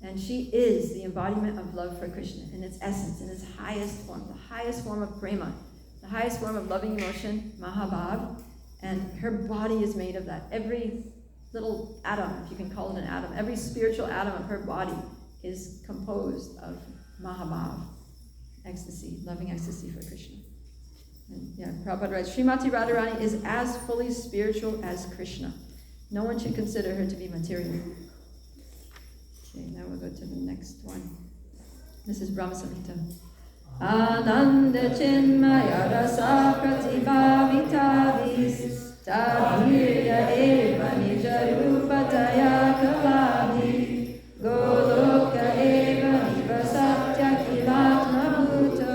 And she is the embodiment of love for Krishna in its essence, in its highest form, the highest form of prema, the highest form of loving emotion, Mahabhav, and her body is made of that. Every little atom, if you can call it an atom, every spiritual atom of her body is composed of Mahabhav, ecstasy, loving ecstasy for Krishna. And yeah, Prabhupada writes, Srimati Radharani is as fully spiritual as Krishna. No one should consider her to be material. Okay, now we'll go to the next one. This is Brahma Samhita. Ananda Chinmaya Rasa Pratibhavitavis Tabhirya Eva Nija Rupataya Kalavi Goloka Eva Niva Satya Kilatma Bhuto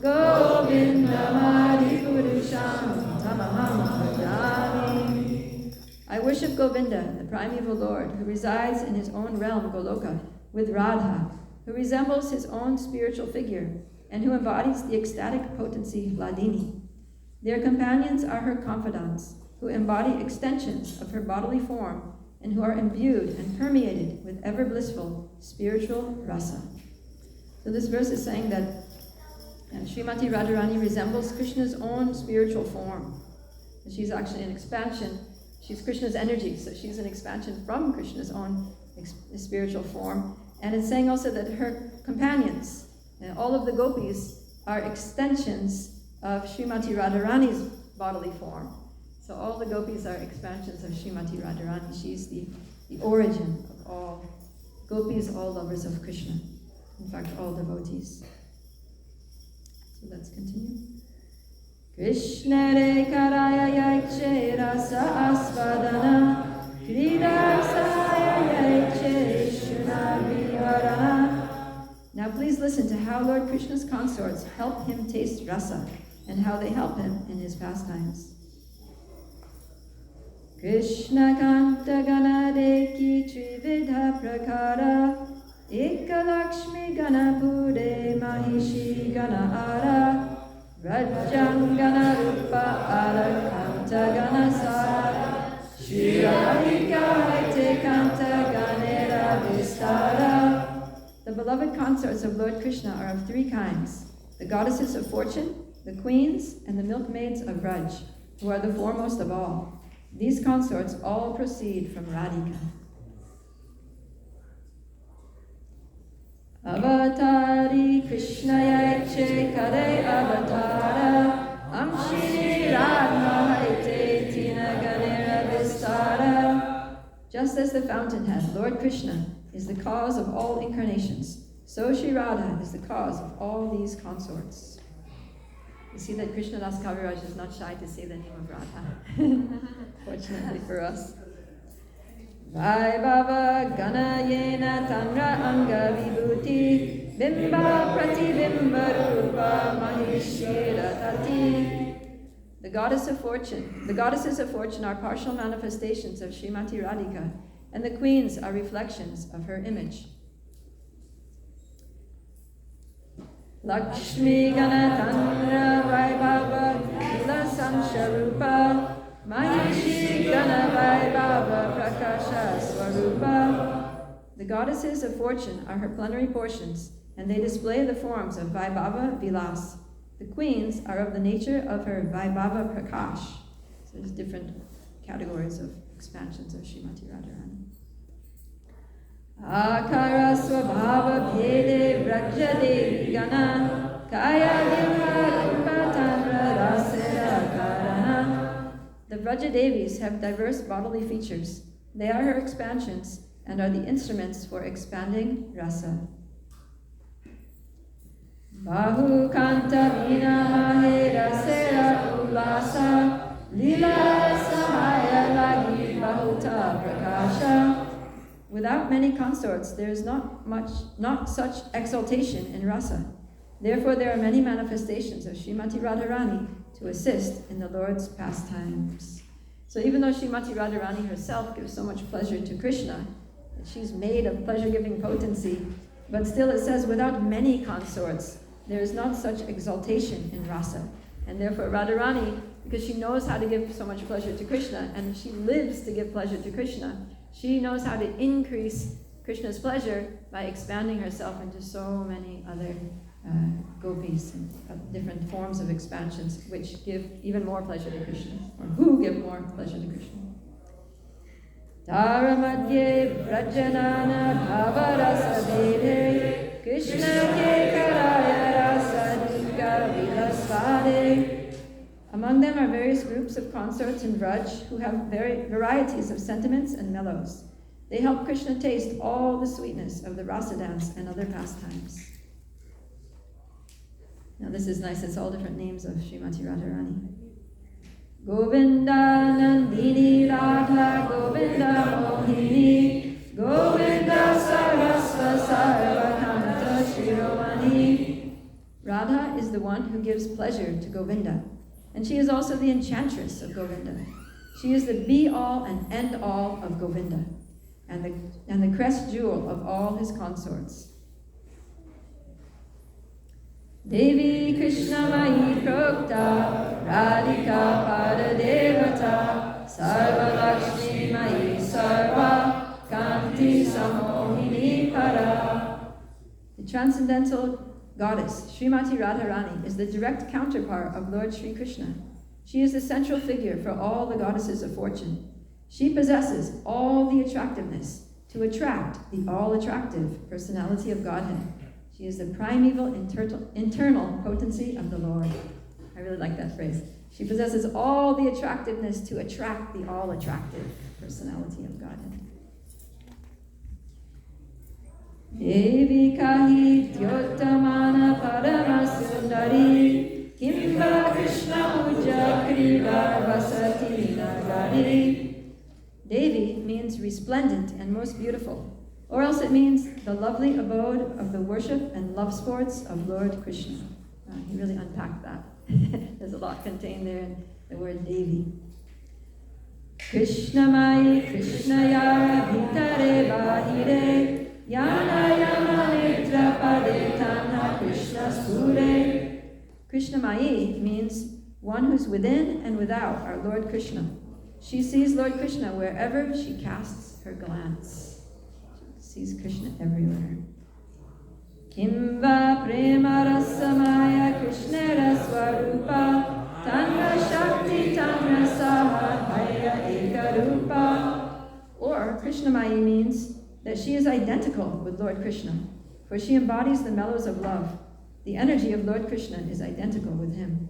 Govinda Mari Purusham Tamaham Bhajami. I worship Govinda, the primeval Lord, who resides in his own realm, Goloka, with Radha, who resembles his own spiritual figure, and who embodies the ecstatic potency Hladini. Their companions are her confidants, who embody extensions of her bodily form, and who are imbued and permeated with ever-blissful spiritual rasa. So this verse is saying that Srimati Radharani resembles Krishna's own spiritual form. She's actually an expansion. She's Krishna's energy, so she's an expansion from Krishna's own spiritual form. And it's saying also that her companions, all of the gopis, are extensions of Srimati Radharani's bodily form. So all the gopis are expansions of Srimati Radharani. She's the origin of all gopis, all lovers of Krishna. In fact, all devotees. So let's continue. Krishna re karaya yaiche rasa asvadana krida saya yaiche shuna viharana. Now please listen to how Lord Krishna's consorts help him taste rasa and how they help him in his pastimes. Krishna kanta gana deki trividha prakara Eka Lakshmi gana pude mahishi gana ara Rajang gana rupa ara kanta gana sara Shri Radhika haite kanta ganera vistara. The beloved consorts of Lord Krishna are of three kinds: the goddesses of fortune, the queens, and the milkmaids of Raj, who are the foremost of all. These consorts all proceed from Radhika. Avatari Krishna yaiche kare avatara Amshini Radha haite tina ganera vistara. Just as the fountainhead, Lord Krishna, is the cause of all incarnations, so Shri Radha is the cause of all these consorts. You see that Krishna Das Kaviraj is not shy to say the name of Radha. Fortunately for us. Vaibhava Gana Yena Tanra Anga Vibhuti Bimba Pratibimba Rupa Mahishira Tati. The goddesses of fortune are partial manifestations of Srimati Radhika, and the queens are reflections of her image. Lakshmi Ganatanra Vaibhava Kila Samsharupa Mahishi Gana Vaibhava Prakasha Swarupa. The goddesses of fortune are her plenary portions, and they display the forms of Vaibhava Vilas. The queens are of the nature of her Vaibhava Prakash. So there's different categories of expansions of Srimati Radharani. Akara Swabhava Bhede Vraja Devi Gana Kaya Diva Rupatanra Rasera Karana. The Vraja Devis have diverse bodily features. They are her expansions and are the instruments for expanding rasa. Bahu Kanta Vina Mahera Sera Ulasa Lila Sahaya Lagi Bahuta Prakasha. Without many consorts, there is not such exaltation in rasa. Therefore, there are many manifestations of Srimati Radharani to assist in the Lord's pastimes. So even though Srimati Radharani herself gives so much pleasure to Krishna, that she's made of pleasure-giving potency, but still it says without many consorts, there is not such exaltation in rasa. And therefore Radharani, because she knows how to give so much pleasure to Krishna, and she lives to give pleasure to Krishna, she knows how to increase Krishna's pleasure by expanding herself into so many other gopis and different forms of expansions which give even more pleasure to Krishna, or who give more pleasure to Krishna. Tara madhye vrajanana bhavarasa vede Krishna ke karaya rasa dika vilasvade. Among them are various groups of consorts in Vraj who have varieties of sentiments and mellows. They help Krishna taste all the sweetness of the rasa dance and other pastimes. Now this is nice, it's all different names of Srimati Radharani. Govinda Nandini Radha Govinda Mohini Govinda Sarasva Sarvakanta Shiromani. Radha is the one who gives pleasure to Govinda, and she is also the enchantress of Govinda. She is the be-all and end-all of Govinda, and the crest jewel of all his consorts. Devi Krishna Mahi Prokta Radhika Pada Devata Sarva Lakshmi Mahi Sarva Kanti Samohini Para. The transcendental goddess, Srimati Radharani, is the direct counterpart of Lord Sri Krishna. She is the central figure for all the goddesses of fortune. She possesses all the attractiveness to attract the all-attractive personality of Godhead. She is the primeval internal potency of the Lord. I really like that phrase. She possesses all the attractiveness to attract the all-attractive personality of Godhead. Devi kahi dyotamana paramasundari kimba Krishna uja kriva vasati nagari. Devi means resplendent and most beautiful, or else it means the lovely abode of the worship and love sports of Lord Krishna. He really unpacked that. There's a lot contained there in the word Devi. Krishna Mai, Krishna Yara, Bhitare Bahire, Yana Yama Netra Pade Tanha Krishna Sure. Krishna Mai means one who's within and without our Lord Krishna. She sees Lord Krishna wherever she casts her glance. She sees Krishna everywhere. Kimva prema rasamaya Krishnera swarupa Tanra shakti tanra sahaya ekarupa. Or Krishnamai means that she is identical with Lord Krishna, for she embodies the mellows of love. The energy of Lord Krishna is identical with him.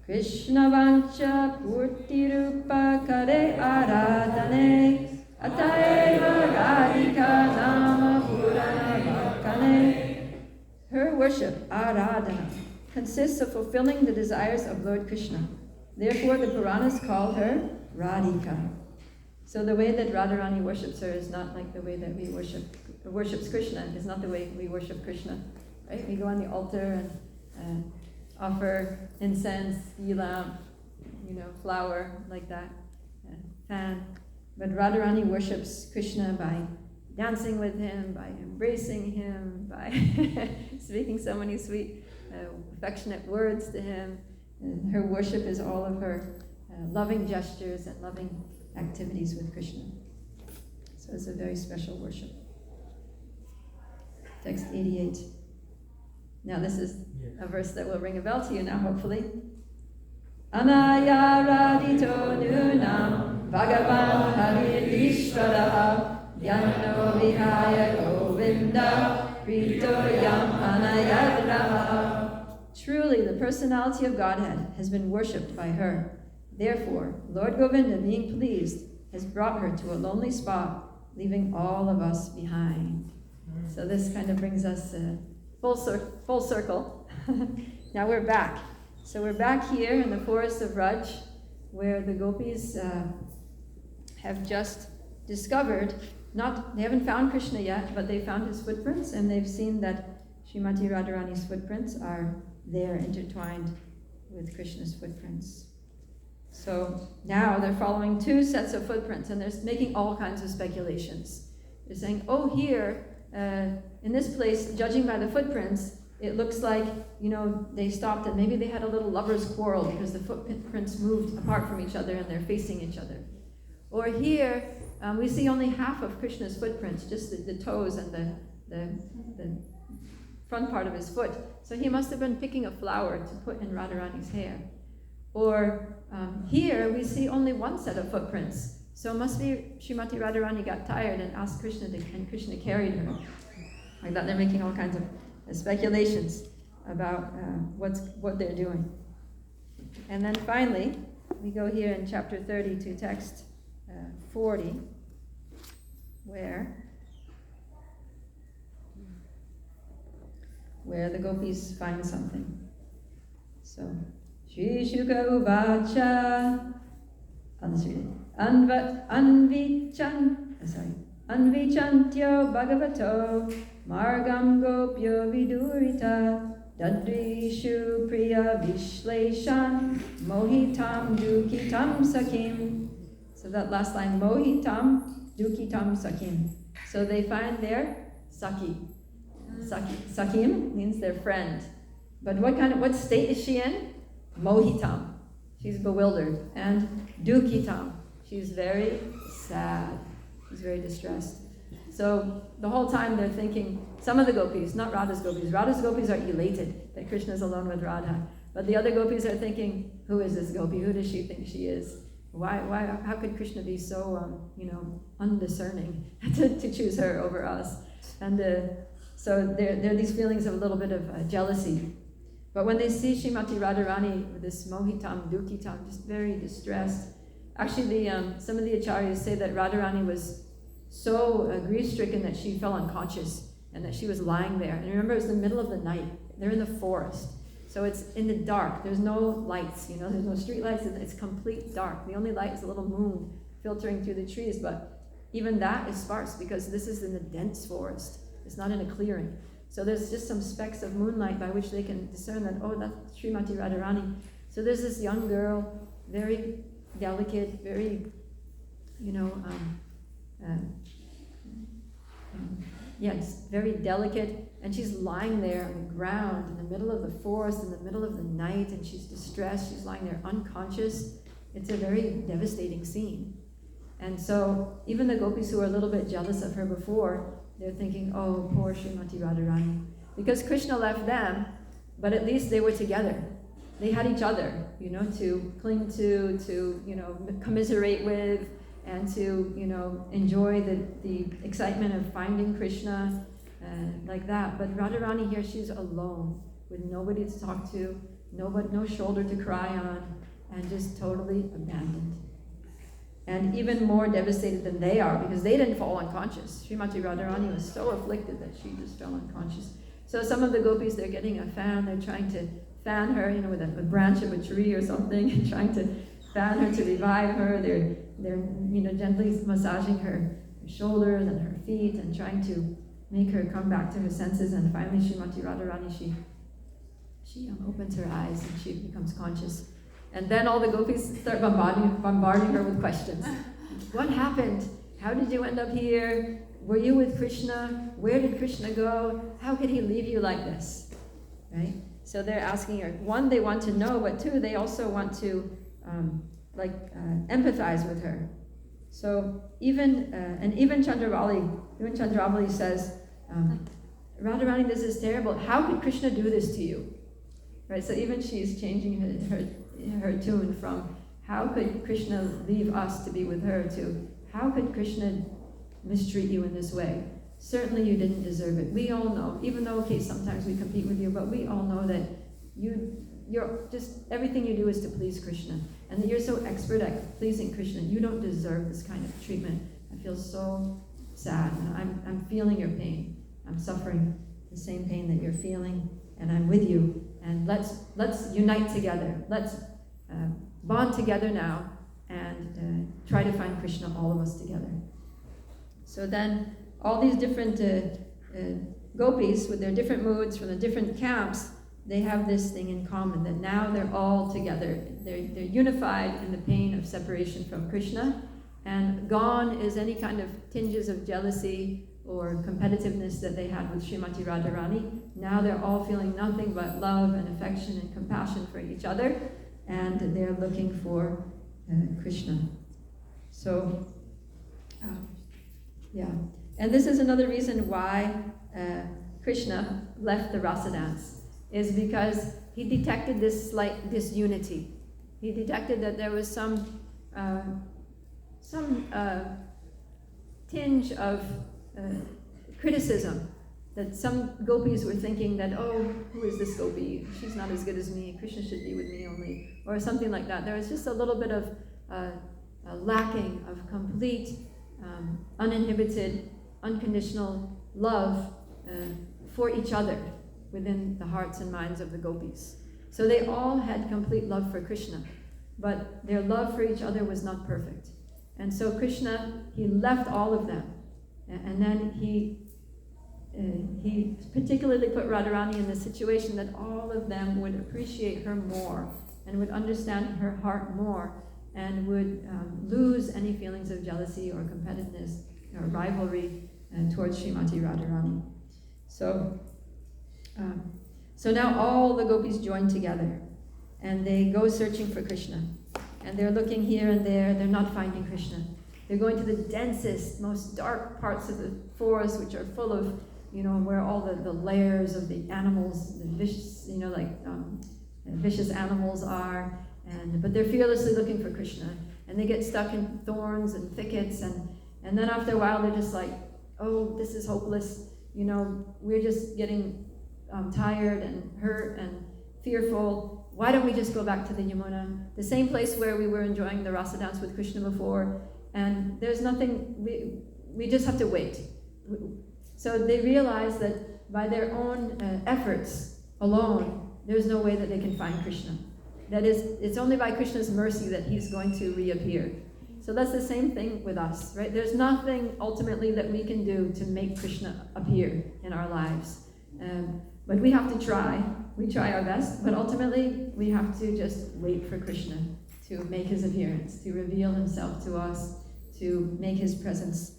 Krishna vancha purti rupa kare aradhane Ataeva radhika nama purana bhakane. Her worship, aradhana, consists of fulfilling the desires of Lord Krishna. Therefore, the Puranas call her Radhika. So the way that Radharani worships her is not like the way that we worships Krishna. Is not the way we worship Krishna, right? We go on the altar and offer incense, lamp, flower like that, fan. But Radharani worships Krishna by dancing with him, by embracing him, by speaking so many sweet, affectionate words to him. And her worship is all of her loving gestures and loving activities with Krishna. So it's a very special worship. Text 88. Now this is a verse that will ring a bell to you now, hopefully. Anaya radito nunam Bhagavan Harir Ishvaraha Yano Vihaya Govinda Rito Yam Anayadraha. Truly, the personality of Godhead has been worshipped by her. Therefore, Lord Govinda, being pleased, has brought her to a lonely spot, leaving all of us behind. So this kind of brings us full circle. Now we're back. So we're back here in the forest of Raj, where the gopis have just discovered, they haven't found Krishna yet, but they found his footprints, and they've seen that Srimati Radharani's footprints are there intertwined with Krishna's footprints. So now they're following two sets of footprints, and they're making all kinds of speculations. They're saying, here, in this place, judging by the footprints, it looks like, they stopped and maybe they had a little lover's quarrel because the footprints moved apart from each other and they're facing each other. Or here, we see only half of Krishna's footprints, just the toes and the front part of his foot. So he must have been picking a flower to put in Radharani's hair. Or here, we see only one set of footprints. So it must be Srimati Radharani got tired and asked Krishna, and Krishna carried her. Like that, they're making all kinds of speculations about what they're doing. And then finally, we go here in chapter 30 to text 40, where the gopis find something. So, Shri Shuka Uvacha, let's read it. Anvichantyo Bhagavato Margam Gopyo Vidurita Dadrishu Priya Vishleshan Mohitam Dukitam Sakim. So that last line, Mohitam Dukitam Sakim. So they find their Saki. Sakim means their friend. But what state is she in? Mohitam. She's bewildered. And Dukitam. She's very sad. She's very distressed. So the whole time they're thinking, some of the gopis, not Radha's gopis. Radha's gopis are elated that Krishna is alone with Radha. But the other gopis are thinking, who is this gopi? Who does she think she is? Why? How could Krishna be so, undiscerning to choose her over us? And so there are these feelings of a little bit of jealousy. But when they see Srimati Radharani with this mohitam, dukitam, just very distressed, actually some of the acharyas say that Radharani was so grief-stricken that she fell unconscious and that she was lying there. And remember, it was the middle of the night. They're in the forest. So it's in the dark. There's no lights, there's no street lights. It's complete dark. The only light is a little moon filtering through the trees, but even that is sparse because this is in the dense forest. It's not in a clearing. So there's just some specks of moonlight by which they can discern that, oh, that's Srimati Radharani. So there's this young girl, very delicate, very, yes, very delicate, and she's lying there on the ground in the middle of the forest, in the middle of the night, and she's distressed. She's lying there unconscious. It's a very devastating scene. And so even the gopis who were a little bit jealous of her before, they're thinking, oh, poor Srimati Radharani. Because Krishna left them, but at least they were together. They had each other, to cling to commiserate with, and to, enjoy the excitement of finding Krishna, like that. But Radharani here, she's alone, with nobody to talk to, no shoulder to cry on, and just totally abandoned. And even more devastated than they are, because they didn't fall unconscious. Srimati Radharani was so afflicted that she just fell unconscious. So some of the gopis, they're getting a fan, they're trying to fan her, with a branch of a tree or something, and trying to fan her to revive her. They're gently massaging her shoulders and her feet and trying to make her come back to her senses. And finally, Srimati Radharani, she opens her eyes and she becomes conscious. And then all the gopis start bombarding her with questions. What happened? How did you end up here? Were you with Krishna? Where did Krishna go? How could he leave you like this? Right? So they're asking her. One, they want to know, but two, they also want to empathize with her. So even Chandravali says, Radharani, this is terrible. How could Krishna do this to you? Right? So even she's changing her tune from how could Krishna leave us to be with her to how could Krishna mistreat you in this way? Certainly you didn't deserve it. We all know, even though sometimes we compete with you, but we all know that you're just everything you do is to please Krishna, and that you're so expert at pleasing Krishna. You don't deserve this kind of treatment. I feel so sad, and I'm feeling your pain. I'm suffering the same pain that you're feeling, and I'm with you. And let's unite together. Let's bond together now and try to find Krishna, all of us together. So then all these different gopis with their different moods from the different camps, they have this thing in common, that now they're all together. They're unified in the pain of separation from Krishna, and gone is any kind of tinges of jealousy or competitiveness that they had with Srimati Radharani. Now they're all feeling nothing but love and affection and compassion for each other, and they're looking for Krishna. So, and this is another reason why Krishna left the rasa dance, is because he detected this slight disunity. He detected that there was some tinge of criticism, that some gopis were thinking that, oh, who is this gopi? She's not as good as me. Krishna should be with me only, or something like that. There was just a little bit of lacking of complete, uninhibited, unconditional love for each other within the hearts and minds of the gopis. So they all had complete love for Krishna, but their love for each other was not perfect. And so Krishna, he left all of them. And then he particularly put Radharani in the situation that all of them would appreciate her more and would understand her heart more and would lose any feelings of jealousy or competitiveness or rivalry towards Srimati Radharani. So now all the gopis join together and they go searching for Krishna. And they're looking here and there, they're not finding Krishna. They're going to the densest, most dark parts of the forest, which are full of, where all the layers of the animals, the vicious, vicious animals are. But they're fearlessly looking for Krishna. And they get stuck in thorns and thickets. And then after a while, they're just like, oh, this is hopeless. We're just getting tired and hurt and fearful. Why don't we just go back to the Yamuna, the same place where we were enjoying the rasa dance with Krishna before, and there's nothing, we just have to wait. So they realize that by their own efforts alone, there's no way that they can find Krishna. That is, it's only by Krishna's mercy that he's going to reappear. So that's the same thing with us, right? There's nothing ultimately that we can do to make Krishna appear in our lives. But we have to try. We try our best, but ultimately we have to just wait for Krishna to make his appearance, to reveal himself to us, to make his presence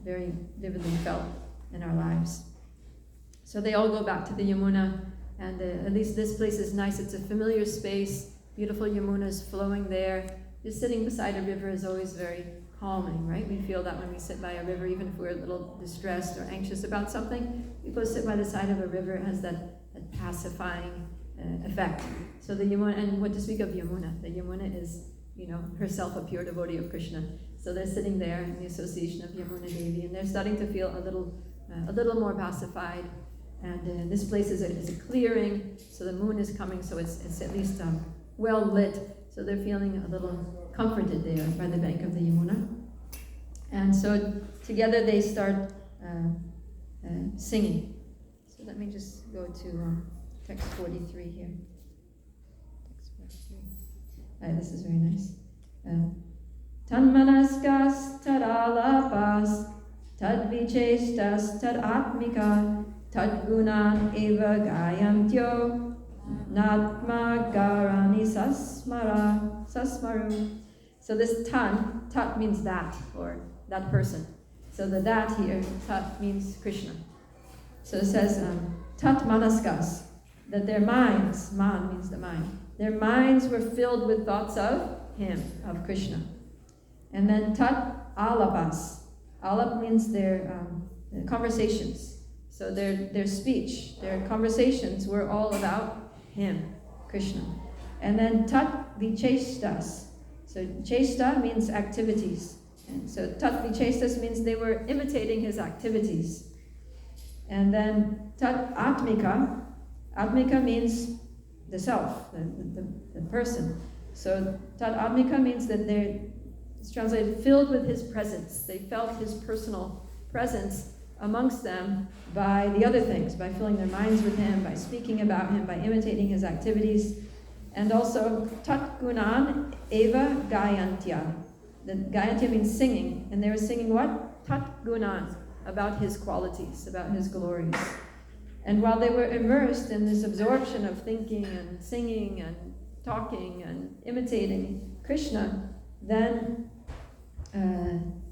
very vividly felt in our lives. So they all go back to the Yamuna, and at least this place is nice. It's a familiar space, beautiful Yamunas flowing there. Just sitting beside a river is always very calming, right? We feel that when we sit by a river, even if we're a little distressed or anxious about something, we go sit by the side of a river. It has that pacifying effect. So the Yamuna, and what to speak of Yamuna? The Yamuna is, herself a pure devotee of Krishna. So they're sitting there in the association of Yamuna Devi, and they're starting to feel a little more pacified. And this place is a clearing, so the moon is coming, so it's at least well lit. So they're feeling a little comforted there by the bank of the Yamuna. And so together they start singing. So let me just go to text 43 here. Text 43. This is very nice. Tanmanaskas tadalapas tadvichestas tadatmika tadgunan eva gayantyo Natma garani sasmaru. So this tat means that, or that person. So the that here, tat means Krishna. So it says, tat manaskas, that their minds, man means the mind, their minds were filled with thoughts of him, of Krishna. And then tat alapas. Alap means their conversations. So their speech, their conversations were all about him, Krishna. And then tat vichestas. So chesta means activities. And so tat vichestas means they were imitating his activities. And then tat atmika. Atmika means the self, the person. So tat atmika means that it's translated filled with his presence. They felt his personal presence amongst them by the other things, by filling their minds with him, by speaking about him, by imitating his activities. And also, tat gunan eva gayantya. The gayantya means singing, and they were singing what? Tat gunan, about his qualities, about his glories. And while they were immersed in this absorption of thinking and singing and talking and imitating Krishna, then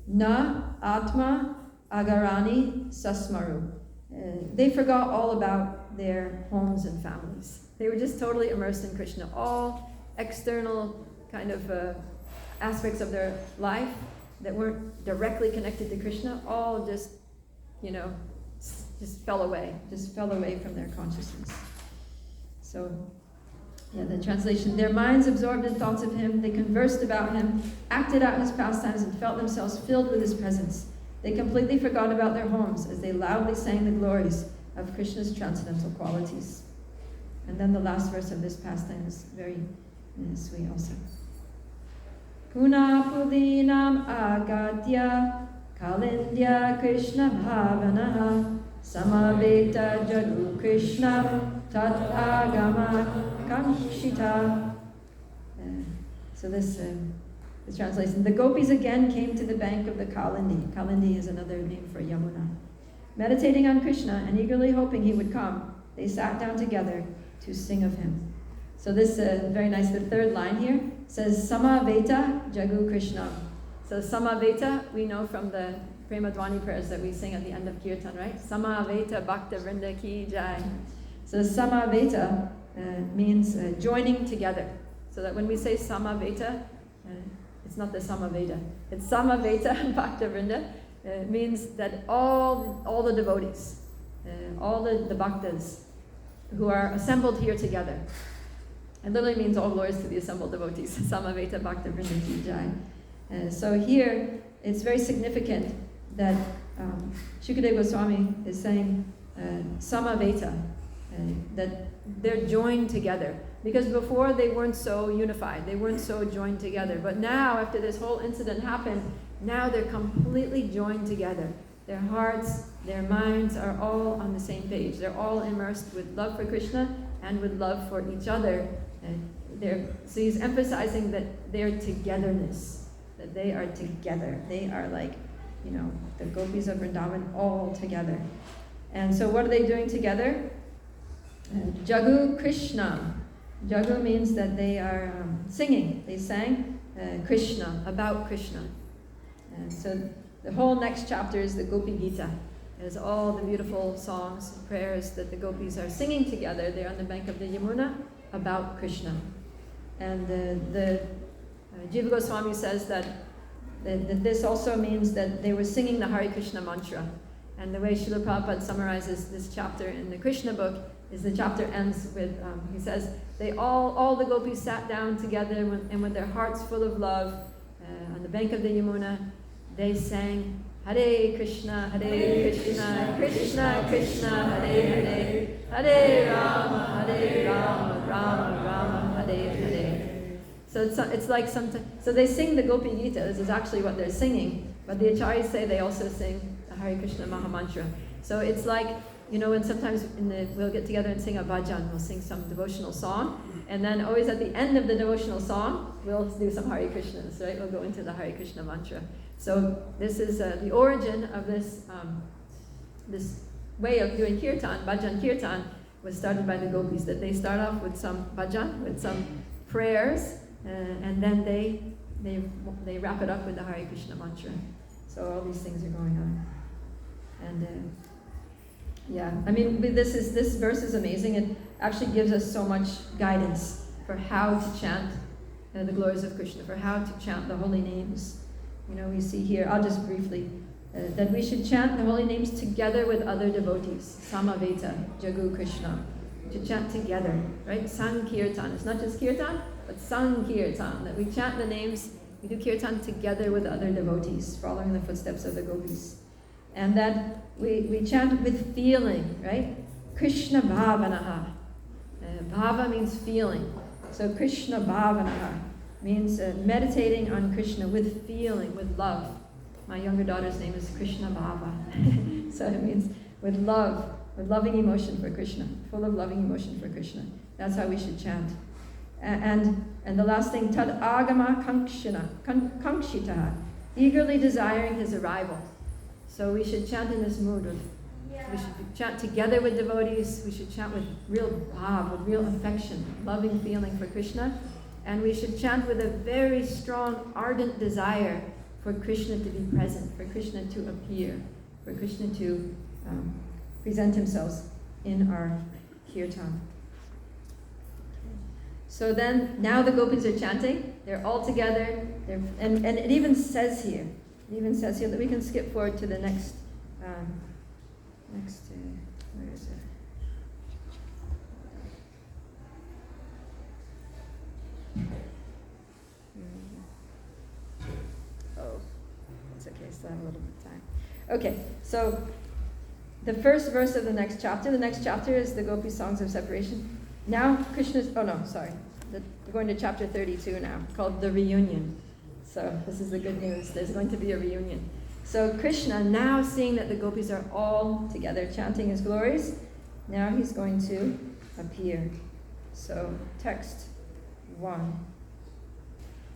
na atma agarani sasmaru. They forgot all about their homes and families. They were just totally immersed in Krishna. All external kind of aspects of their life that weren't directly connected to Krishna, all just fell away from their consciousness. So, the translation, their minds absorbed in thoughts of him, they conversed about him, acted out his pastimes, and felt themselves filled with his presence. They completely forgot about their homes as they loudly sang the glories of Krishna's transcendental qualities. And then the last verse of this pastime is very sweet also. Puna pulinam agatya kalindya Krishna bhavanaha samaveta jagu Krishna tat agama kamshita. So this translation. The gopis again came to the bank of the Kalindi. Kalindi is another name for Yamuna. Meditating on Krishna and eagerly hoping he would come, they sat down together to sing of him. So this very nice, the third line here says Samaveta Jagu Krishna. So Samaveta, we know from the Premadwani prayers that we sing at the end of Kirtan, right? Samaveta Bhakta Vrinda Ki Jai. So Samaveta means joining together. So that when we say Samaveta, it's not the Samaveta. It's Samaveta Bhakta Vrinda. It means that all the devotees, all the bhaktas who are assembled here together. It literally means all glories to the assembled devotees. Samaveta Bhakta Vrinda Ki Jai. So here, it's very significant that Shukadeva Goswami is saying Samaveta. that they're joined together. Because before they weren't so unified, they weren't so joined together. But now, after this whole incident happened, now they're completely joined together. Their hearts, their minds are all on the same page. They're all immersed with love for Krishna and with love for each other. So he's emphasizing that their togetherness, that they are together. They are like, the gopis of Vrindavan all together. And so what are they doing together? Jagu Krishna. Jagu means that they are singing. They sang Krishna, about Krishna. And so the whole next chapter is the Gopi Gita. There's all the beautiful songs and prayers that the gopis are singing together. They're on the bank of the Yamuna about Krishna. And the Jiva Goswami says that this also means that they were singing the Hare Krishna mantra. And the way Srila Prabhupada summarizes this chapter in the Krishna book is the chapter ends with, he says, all the gopis sat down together and with their hearts full of love on the bank of the Yamuna, they sang Hare Krishna, Krishna Krishna, Hare Hare, Hare Rama, Rama Rama, Hare Hare. So it's like so they sing the Gopi Gita. This is actually what they're singing. But the Acharyas say they also sing the Hare Krishna Mahamantra. So it's like, when sometimes we'll get together and sing a bhajan, we'll sing some devotional song, and then always at the end of the devotional song, we'll do some Hare Krishnas, right? We'll go into the Hare Krishna mantra. So this is the origin of this way of doing kirtan. Bhajan kirtan was started by the gopis, that they start off with some bhajan, with some prayers, and then they wrap it up with the Hare Krishna mantra. So all these things are going on. And this verse is amazing. It actually gives us so much guidance for how to chant the glories of Krishna, for how to chant the holy names. We see here, I'll just briefly, that we should chant the holy names together with other devotees. Samaveta, Jagu Krishna. To chant together, right? Sankirtan. It's not just kirtan, but Sankirtan. That we chant the names, we do kirtan together with other devotees, following the footsteps of the gopis. And that we chant with feeling, right? Krishna Bhavanaha. Bhava means feeling. So Krishna Bhavanaha means meditating on Krishna with feeling, with love. My younger daughter's name is Krishna Bhava. So it means with love, with loving emotion for Krishna, full of loving emotion for Krishna. That's how we should chant. And the last thing, tad agama kankshitaha, eagerly desiring his arrival. So we should chant in this mood of, we should chant together with devotees, we should chant with real bhav, with real affection, loving feeling for Krishna, and we should chant with a very strong, ardent desire for Krishna to be present, for Krishna to appear, for Krishna to present himself in our kirtan. So then, now the gopis are chanting, they're all together, and it even says here that we can skip forward to the next, where is it? Oh, it's okay, still have a little bit of time. Okay, so the first verse of the next chapter is the Gopi songs of separation. Now we're going to chapter 32 now, called The Reunion. So this is the good news, there's going to be a reunion. So Krishna, now seeing that the gopis are all together chanting his glories, now he's going to appear. So text 1.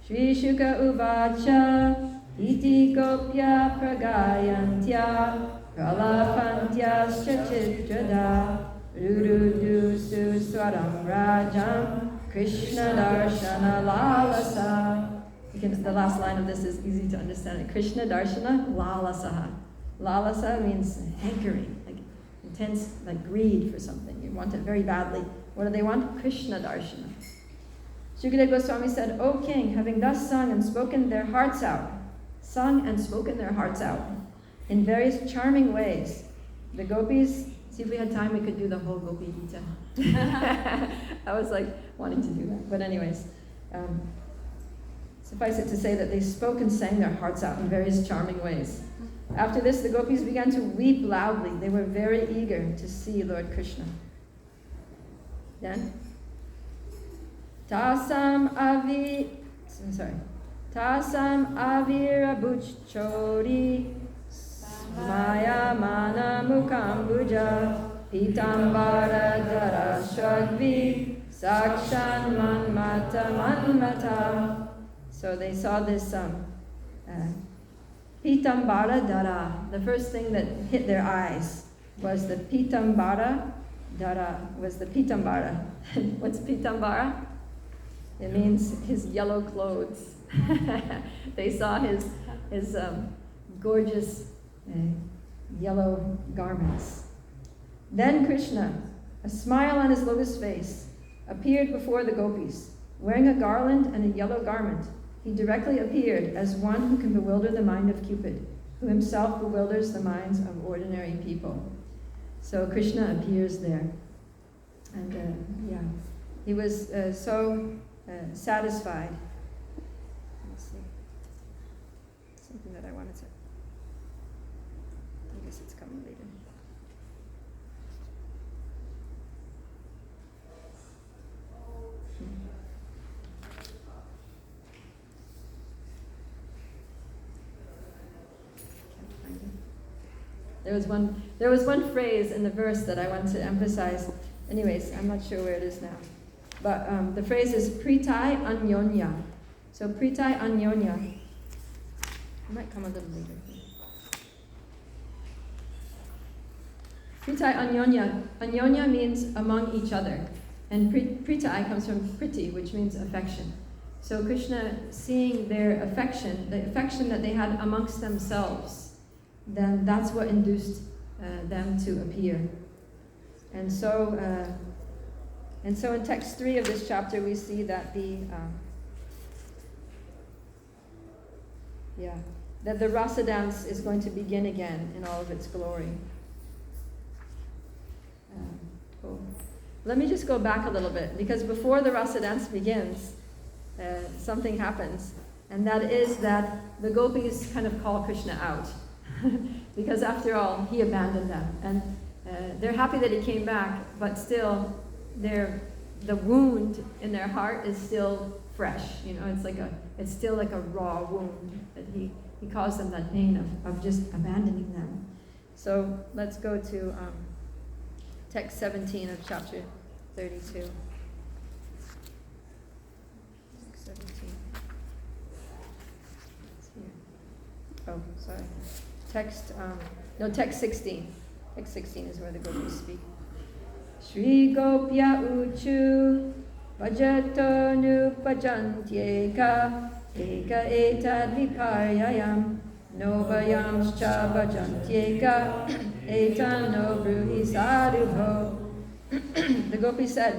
Shri Shuka Uvacha Iti Gopya Pragayantya Pralapantyascha Chitrada Rurudu Suswaram Rajam Krishna Darshana Lalasa. The last line of this is easy to understand. Krishna Darshana Lalasaha. Lalasa means hankering, like intense, like greed for something. You want it very badly. What do they want? Krishna Darshana. Shukadeva Goswami said, O king, having thus sung and spoken their hearts out, in various charming ways, the gopis, see if we had time we could do the whole Gopi Gita. I was like wanting to do that. But anyways, suffice it to say that they spoke and sang their hearts out in various charming ways. After this, the gopis began to weep loudly. They were very eager to see Lord Krishna. Then, Tasam avira buchchori maya mana mukambuja pitambara dara shagvi sakshan manmata. So they saw this pitambara dara. The first thing that hit their eyes was the pitambara dara, was the pitambara. What's pitambara? It means his yellow clothes. They saw his gorgeous yellow garments. Then Krishna, a smile on his lotus face, appeared before the gopis, wearing a garland and a yellow garment. He directly appeared as one who can bewilder the mind of Cupid, who himself bewilders the minds of ordinary people. So Krishna appears there. And he was so satisfied. Let's see. Something that I wanted to. I guess it's coming later. There was one phrase in the verse that I wanted to emphasize. Anyways, I'm not sure where it is now. But the phrase is pritai anyonya. So pritai anyonya. It might come a little later. Pritai anyonya. Anyonya means among each other. And pritai comes from priti, which means affection. So Krishna, seeing their affection, the affection that they had amongst themselves, then that's what induced them to appear. And so in text 3 of this chapter, we see that that the rasa dance is going to begin again in all of its glory. Cool. Let me just go back a little bit, because before the rasa dance begins, something happens, and that is that the gopis kind of call Krishna out. Because after all, he abandoned them, and they're happy that he came back, but still, the wound in their heart is still fresh. You know, it's still like a raw wound that he caused them that pain of just abandoning them. So let's go to text 17 of chapter 32. Text 17. It's here. Oh, sorry. Text 16. Text 16 is where the gopis speak. Shri Gopya Uchu Vajato Nupajantyeka Eka Etad Viparyayam Novayamscha Vajantyeka Etan no Bruhi Sadhubho. The gopis said,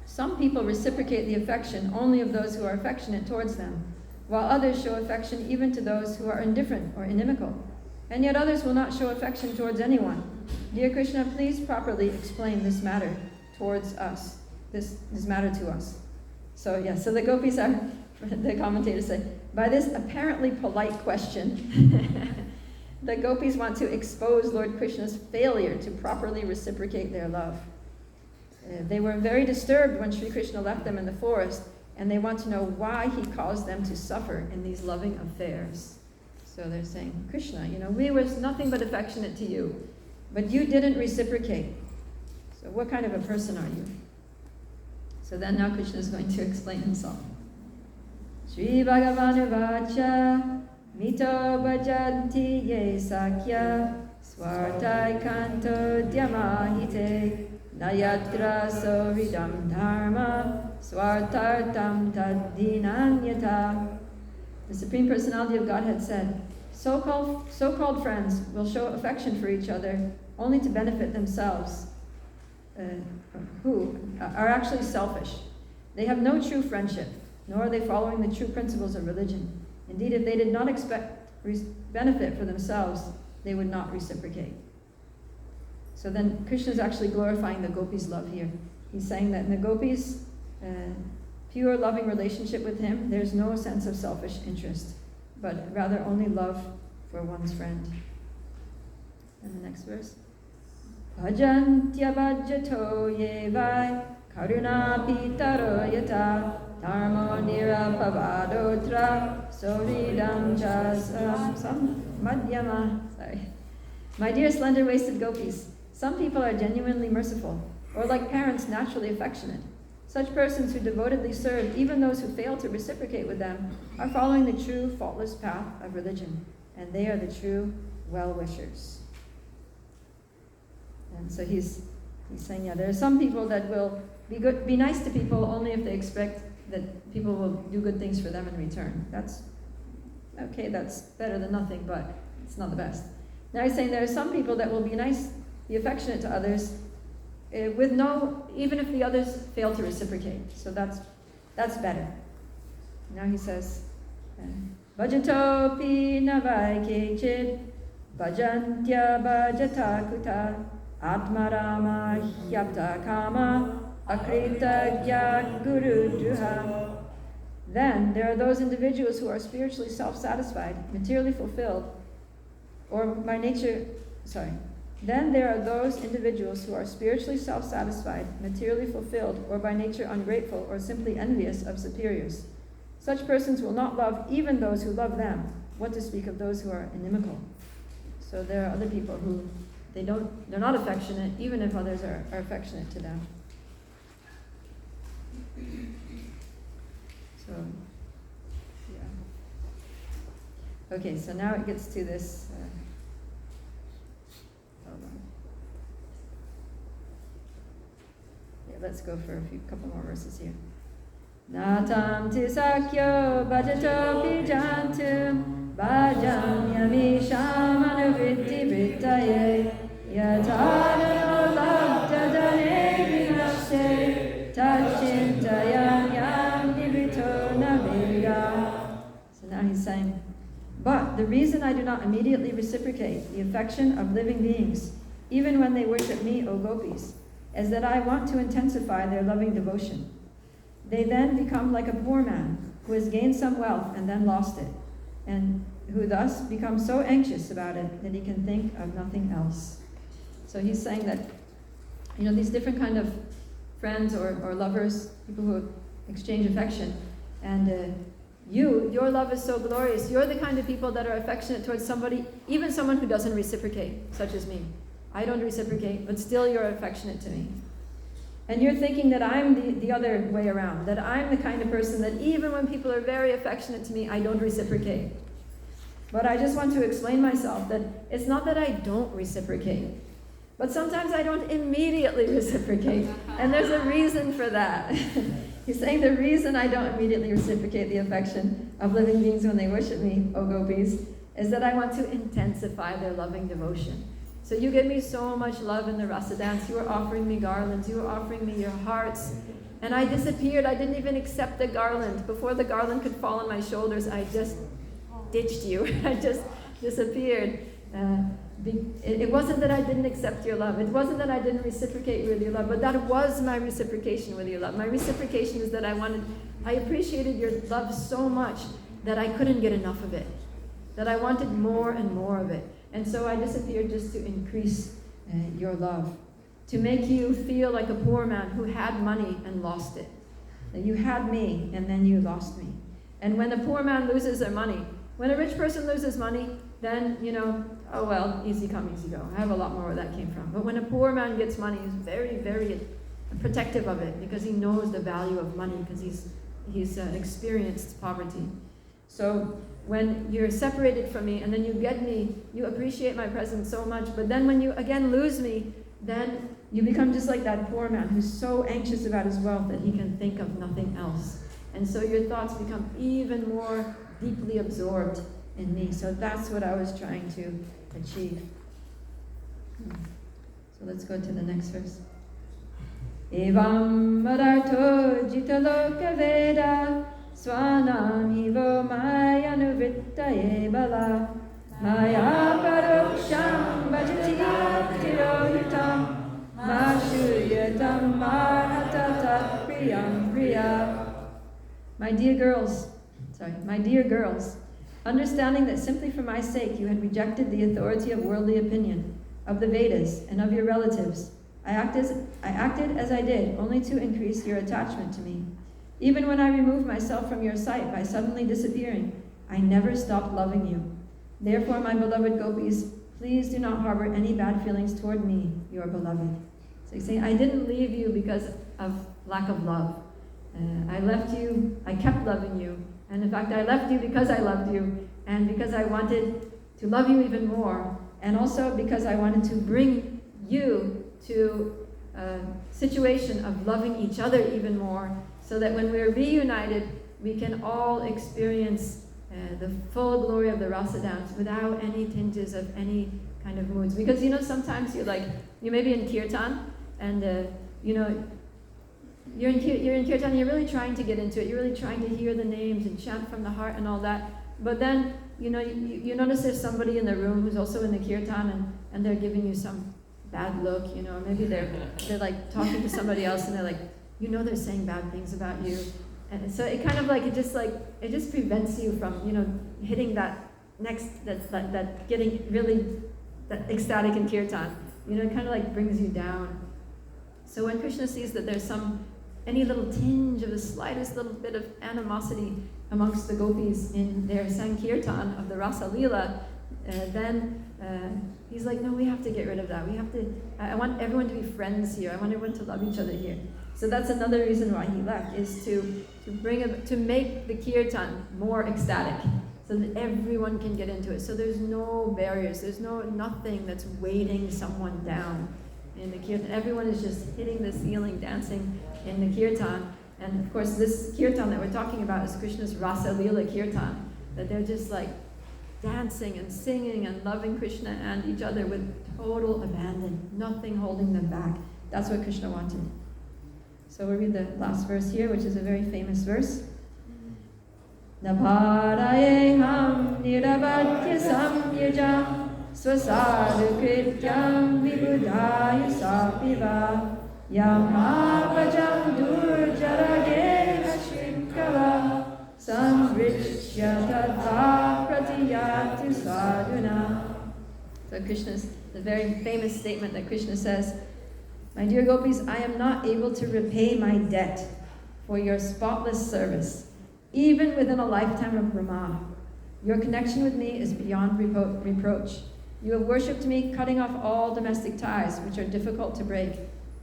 some people reciprocate the affection only of those who are affectionate towards them, while others show affection even to those who are indifferent or inimical. And yet others will not show affection towards anyone. Dear Krishna, please properly explain this matter towards us, this matter to us. So the gopis are, the commentators say, by this apparently polite question, the gopis want to expose Lord Krishna's failure to properly reciprocate their love. They were very disturbed when Sri Krishna left them in the forest, and they want to know why he caused them to suffer in these loving affairs. So they're saying, Krishna, we were nothing but affectionate to you, but you didn't reciprocate. So what kind of a person are you? So then now Krishna is going to explain himself. Shri Bhagavanu Vacha Mito Bhajanti Ye Sakya Swartai Kanto Dhyamahite Nayatra Soridam Dharma Swartartam Taddinanyata. The Supreme Personality of Godhead said, so-called friends will show affection for each other only to benefit themselves, who are actually selfish. They have no true friendship, nor are they following the true principles of religion. Indeed, if they did not expect benefit for themselves, they would not reciprocate. So then Krishna is actually glorifying the gopis' love here. He's saying that in the gopis' pure loving relationship with him, there's no sense of selfish interest, but rather only love for one's friend. And the next verse. Bhajantya bhajato yevai karuna pitaro yata dharmo nirapavadotra soridam jasam madhyama. Sorry. My dear slender-waisted gopis, some people are genuinely merciful, or like parents naturally affectionate. Such persons who devotedly serve even those who fail to reciprocate with them are following the true, faultless path of religion, and they are the true well-wishers. And so he's saying, yeah, there are some people that will be nice to people only if they expect that people will do good things for them in return. That's okay, that's better than nothing, but it's not the best. Now he's saying there are some people that will be nice, be affectionate to others, with even if the others fail to reciprocate. So that's better. Now he says, Bhajantopi navai kechid bhajantya bhajata kuta atmarama hyapta kama akritagya guru druha. Then there are those individuals who are spiritually self-satisfied, materially fulfilled, Then there are those individuals who are spiritually self-satisfied, materially fulfilled, or by nature ungrateful or simply envious of superiors. Such persons will not love even those who love them. What to speak of those who are inimical? So there are other people who they're not affectionate, even if others are affectionate to them. So, yeah. Okay, so now it gets to this. Hold on. Yeah, let's go for a couple more verses here. Natam tisakyo bhajato pijantum bhajam yamishamanuvritti vrittaye yatadano labdadane vinashe tachintayam yam nibrito navega. So now he's saying, but the reason I do not immediately reciprocate the affection of living beings, even when they worship me, O gopis, is that I want to intensify their loving devotion. They then become like a poor man who has gained some wealth and then lost it, and who thus becomes so anxious about it that he can think of nothing else. So he's saying that, these different kind of friends or lovers, people who exchange affection, and your love is so glorious. You're the kind of people that are affectionate towards somebody, even someone who doesn't reciprocate, such as me. I don't reciprocate, but still you're affectionate to me. And you're thinking that I'm the other way around, that I'm the kind of person that even when people are very affectionate to me, I don't reciprocate. But I just want to explain myself that it's not that I don't reciprocate, but sometimes I don't immediately reciprocate. And there's a reason for that. He's saying the reason I don't immediately reciprocate the affection of living beings when they worship me, O gopis, is that I want to intensify their loving devotion. So you give me so much love in the rasa dance. You were offering me garlands. You were offering me your hearts. And I disappeared. I didn't even accept the garland. Before the garland could fall on my shoulders, I just ditched you. I just disappeared. It wasn't that I didn't accept your love. It wasn't that I didn't reciprocate with your love, but that was my reciprocation with your love. My reciprocation is that I appreciated your love so much that I couldn't get enough of it. That I wanted more and more of it. And so I disappeared just to increase your love. To make you feel like a poor man who had money and lost it. That you had me and then you lost me. And when a poor man loses their money, when a rich person loses money, then, oh well, easy come, easy go. I have a lot more where that came from. But when a poor man gets money, he's very, very protective of it because he knows the value of money because he's experienced poverty. So when you're separated from me and then you get me, you appreciate my presence so much. But then when you again lose me, then you become just like that poor man who's so anxious about his wealth that he can think of nothing else. And so your thoughts become even more deeply absorbed in me. So that's what I was trying to achieve. So let's go to the next verse. Evam madarto jitaloka veda swanam hivo mayanuvrittaye bala maya paroksham bhajati tirohitam mashuyatam marhatata priyam priya. My dear girls, understanding that simply for my sake you had rejected the authority of worldly opinion, of the Vedas, and of your relatives. I acted as I did, only to increase your attachment to me. Even when I removed myself from your sight by suddenly disappearing, I never stopped loving you. Therefore, my beloved gopis, please do not harbor any bad feelings toward me, your beloved. So he's saying, I didn't leave you because of lack of love. I left you, I kept loving you. And in fact, I left you because I loved you, and because I wanted to love you even more, and also because I wanted to bring you to a situation of loving each other even more, so that when we're reunited, we can all experience the full glory of the rasa dance without any tinges of any kind of moods. Because sometimes you may be in kirtan, and you're in kirtan, you're really trying to get into it, you're really trying to hear the names and chant from the heart and all that, but then you notice there's somebody in the room who's also in the kirtan, and they're giving you some bad look, or maybe they're like talking to somebody else, and they're like, they're saying bad things about you. And so it kind of it just prevents you from, hitting that getting really that ecstatic in kirtan. It kind of brings you down. So when Krishna sees that there's any little tinge of the slightest little bit of animosity amongst the gopis in their sankirtan of the rasa lila, then he's like, no, we have to get rid of that. I want everyone to be friends here. I want everyone to love each other here. So that's another reason why he left, is to make the kirtan more ecstatic, so that everyone can get into it. So there's no barriers. There's nothing that's weighting someone down in the kirtan. Everyone is just hitting the ceiling, dancing in the kirtan. And of course, this kirtan that we're talking about is Krishna's rasa lila kirtan, that they're just dancing and singing and loving Krishna and each other with total abandon, nothing holding them back. That's what Krishna wanted. So we'll read the last verse here, which is a very famous verse. Naparayeham nirabhatya samyajam swasadu krityam vibudaya sapiva yamavajam durjarage hashrinkava samrichya tadva pratiyati sadhuna. So Krishna's, the very famous statement that Krishna says, my dear gopis, I am not able to repay my debt for your spotless service, even within a lifetime of Brahma. Your connection with me is beyond reproach. You have worshipped me, cutting off all domestic ties, which are difficult to break.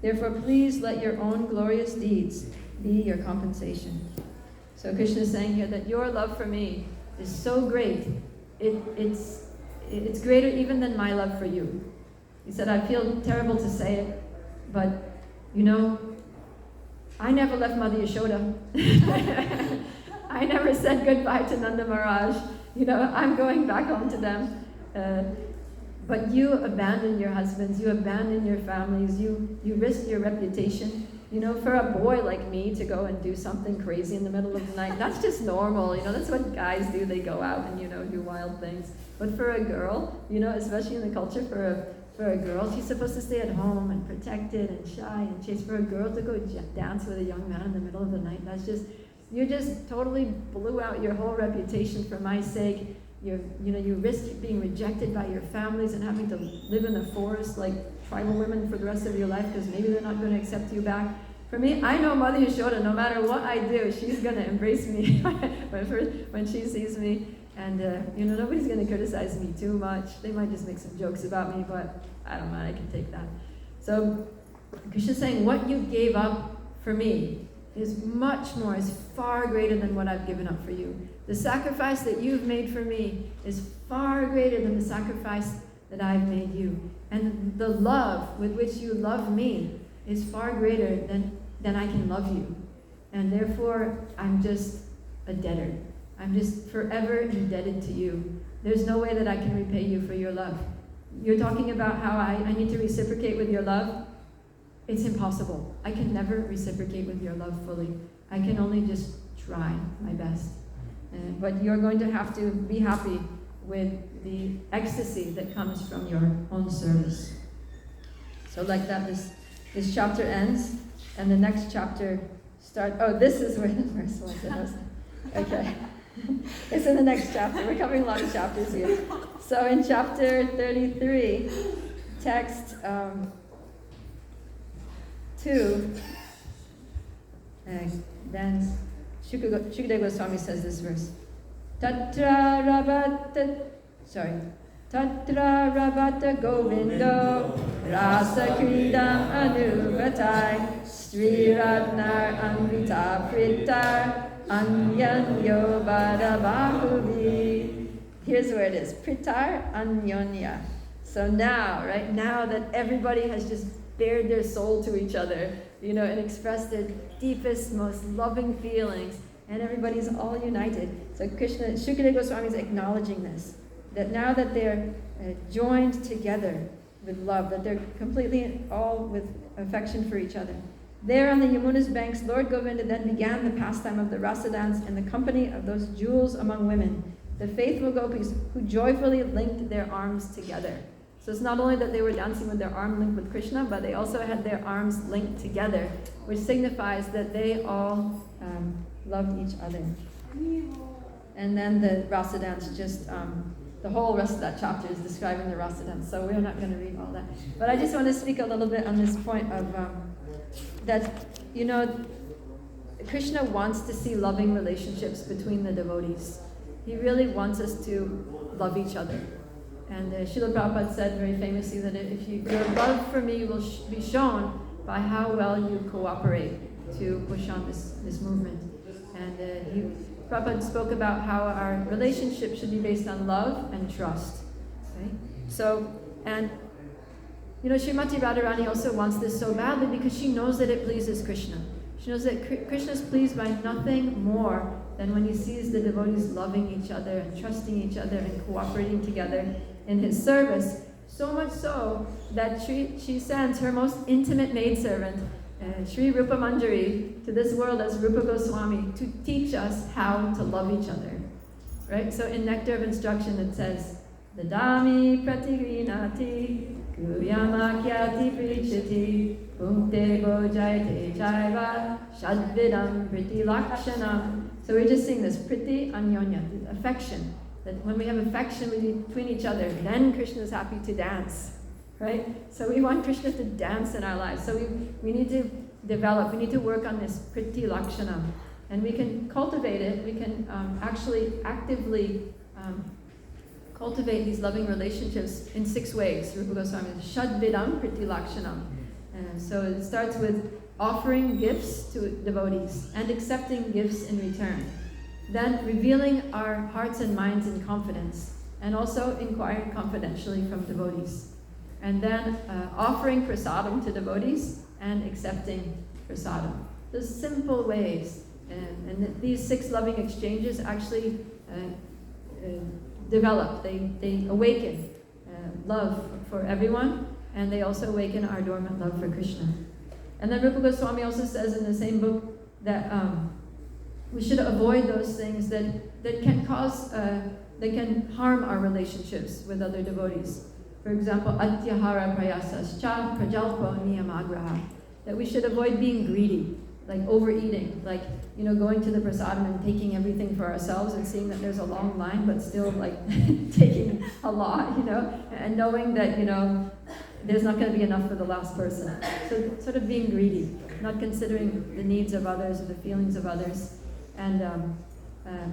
Therefore, please let your own glorious deeds be your compensation. So Krishna is saying here that your love for me is so great, it's greater even than my love for you. He said, I feel terrible to say it, but, I never left Mother Yashoda. I never said goodbye to Nanda Maharaj. I'm going back home to them. But you abandon your husbands, you abandon your families, you risk your reputation. For a boy like me to go and do something crazy in the middle of the night, that's just normal. That's what guys do. They go out and, do wild things. But for a girl, especially in the culture, for a girl, she's supposed to stay at home and protected and shy and chaste. For a girl to go dance with a young man in the middle of the night, you just totally blew out your whole reputation for my sake. You risk being rejected by your families and having to live in the forest like tribal women for the rest of your life because maybe they're not going to accept you back. For me, I know Mother Yashoda, no matter what I do, she's going to embrace me when she sees me. And, nobody's going to criticize me too much. They might just make some jokes about me, but I don't mind. I can take that. So Krishna's saying, what you gave up for me is much more, is far greater than what I've given up for you. The sacrifice that you've made for me is far greater than the sacrifice that I've made you. And the love with which you love me is far greater than I can love you. And therefore, I'm just a debtor. I'm just forever indebted to you. There's no way that I can repay you for your love. You're talking about how I need to reciprocate with your love. It's impossible. I can never reciprocate with your love fully. I can only just try my best. But you're going to have to be happy with the ecstasy that comes from your own service. So like that, this chapter ends, and the next chapter starts. Oh, this is where the first one is. Okay. It's in the next chapter. We're covering a lot of chapters here. So in chapter 33, text 2, then Shukadeva Goswami says this verse. Tatra Rabata Govindo Rasa Kridam Anuvatai Sri Radnar Anvita Pritar Anyanyo Badabahuvi. Here's where it is. Pritar Anyonya. So now, right now that everybody has just bared their soul to each other, and expressed their deepest, most loving feelings, and everybody's all united. So Shukadeva Goswami is acknowledging this, that now that they're joined together with love, that they're completely all with affection for each other. There on the Yamuna's banks, Lord Govinda then began the pastime of the rasa dance in the company of those jewels among women, the faithful gopis who joyfully linked their arms together. So it's not only that they were dancing with their arm linked with Krishna, but they also had their arms linked together, which signifies that they all loved each other. And then the rasa dance the whole rest of that chapter is describing the rasa dance, so we're not going to read all that. But I just want to speak a little bit on this point of that, Krishna wants to see loving relationships between the devotees. He really wants us to love each other. And Srila Prabhupada said very famously that your love for me will be shown by how well you cooperate to push on this movement. And Prabhupada spoke about how our relationship should be based on love and trust. Okay? So, and Srimati Radharani also wants this so badly because she knows that it pleases Krishna. She knows that Krishna is pleased by nothing more than when he sees the devotees loving each other and trusting each other and cooperating together in his service. So much so that she sends her most intimate maidservant, Sri Rupa Manjari, to this world as Rupa Goswami to teach us how to love each other. Right? So in Nectar of Instruction it says, Dadami pratigrinati Guyamakyati prichati Punkte bojayate chaiva Shadvidam priti lakshanam. So we're just seeing this priti anyonya, affection. That when we have affection between each other, then Krishna is happy to dance. Right? So we want Krishna to dance in our lives. So we need to develop, we need to work on this priti lakshana. And we can cultivate it, we can actually actively cultivate these loving relationships in 6 ways. Rupa Goswami says, Shadvidam priti lakshanam. So it starts with offering gifts to devotees and accepting gifts in return. Then revealing our hearts and minds in confidence, and also inquiring confidentially from devotees. And then offering prasadam to devotees and accepting prasadam. Those simple ways. And these 6 loving exchanges actually develop, they awaken love for everyone, and they also awaken our dormant love for Krishna. And then Rupa Goswami also says in the same book that we should avoid those things that can cause, that can harm our relationships with other devotees. For example, atyahara prayasascha prajalpo niyamagraha. That we should avoid being greedy, like overeating, like going to the prasadam and taking everything for ourselves and seeing that there's a long line, but still like taking a lot, and knowing that there's not going to be enough for the last person. So sort of being greedy, not considering the needs of others or the feelings of others. And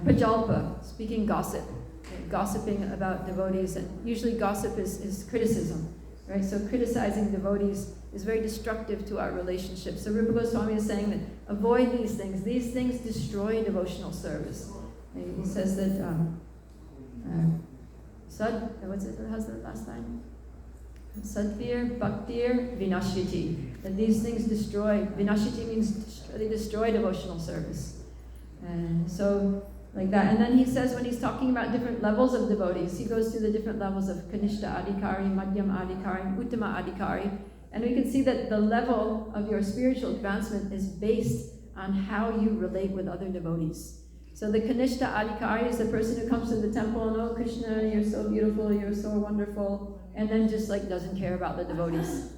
prajalpa, speaking gossip, gossiping about devotees. And usually gossip is criticism, right? So criticizing devotees is very destructive to our relationships. So Rupa Goswami is saying that avoid these things. These things destroy devotional service. And he says that how's the last line? Sadvir Bhaktir Vinashyati. That these things destroy, Vinashyati means they destroy devotional service. And so, like that. And then he says when he's talking about different levels of devotees, he goes through the different levels of Kanishta Adhikari, Madhyam Adhikari, Uttama Adhikari. And we can see that the level of your spiritual advancement is based on how you relate with other devotees. So the Kanishta Adhikari is the person who comes to the temple and, oh Krishna, you're so beautiful, you're so wonderful, and then just like doesn't care about the devotees.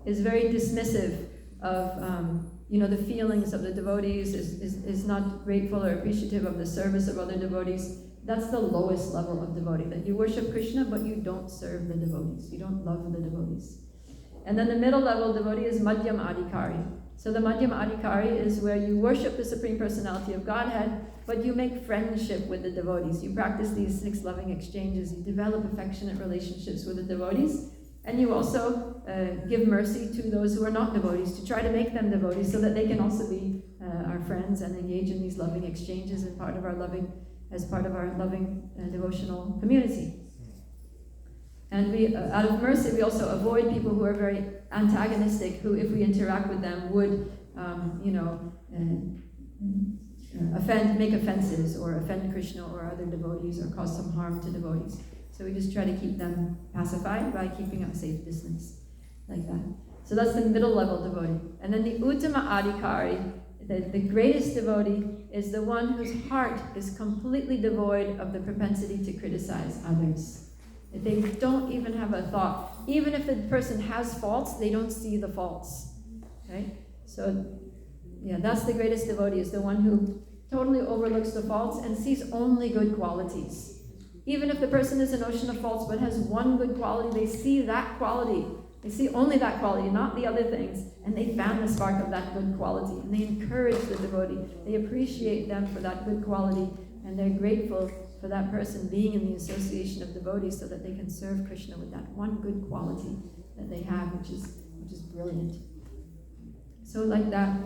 Is very dismissive of the feelings of the devotees, is not grateful or appreciative of the service of other devotees. That's the lowest level of devotee, that you worship Krishna, but you don't serve the devotees. You don't love the devotees. And then the middle level devotee is Madhyam Adhikari. So the Madhyam Adhikari is where you worship the Supreme Personality of Godhead, but you make friendship with the devotees. You practice these 6 loving exchanges. You develop affectionate relationships with the devotees. And you also give mercy to those who are not devotees, to try to make them devotees so that they can also be our friends and engage in these loving exchanges as part of our loving devotional community. And we, out of mercy, we also avoid people who are very antagonistic, who, if we interact with them, would, make offenses or offend Krishna or other devotees or cause some harm to devotees. So we just try to keep them pacified by keeping a safe distance, like that. So that's the middle level devotee. And then the Uttama Adhikari, the greatest devotee, is the one whose heart is completely devoid of the propensity to criticize others. They don't even have a thought. Even if the person has faults, they don't see the faults. Right? So, yeah, that's the greatest devotee, is the one who totally overlooks the faults and sees only good qualities. Even if the person is an ocean of faults but has one good quality, they see that quality. They see only that quality, not the other things. And they fan the spark of that good quality. And they encourage the devotee. They appreciate them for that good quality. And they're grateful for that person being in the association of devotees so that they can serve Krishna with that one good quality that they have, which is brilliant. So like that,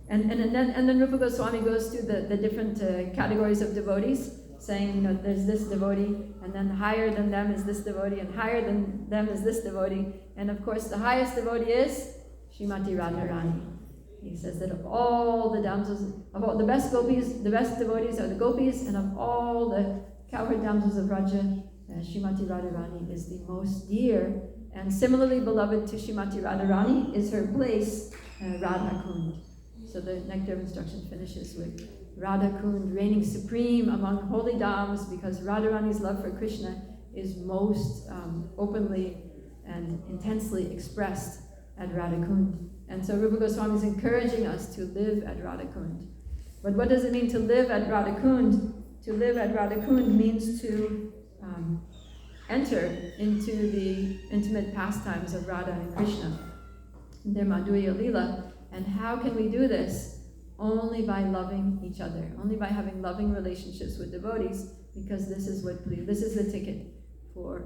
and then Rupa Goswami goes through the different categories of devotees, saying, there's this devotee, and then higher than them is this devotee, and higher than them is this devotee, and of course the highest devotee is Srimati Radharani. He says that of all the damsels, of all the best gopis, the best devotees are the gopis, and of all the cowherd damsels of Raja, Srimati Radharani is the most dear. And similarly beloved to Srimati Radharani is her place, Radha Kund. So the nectar of instruction finishes with Radha Kund reigning supreme among holy dhams, because Radharani's love for Krishna is most openly and intensely expressed at Radha Kund. And so Rupa Goswami is encouraging us to live at Radha Kund. But what does it mean to live at Radha Kund? To live at Radha Kund means to enter into the intimate pastimes of Radha and Krishna, their Madhurya Leela. And how can we do this? Only by loving each other, only by having loving relationships with devotees, because this is the ticket for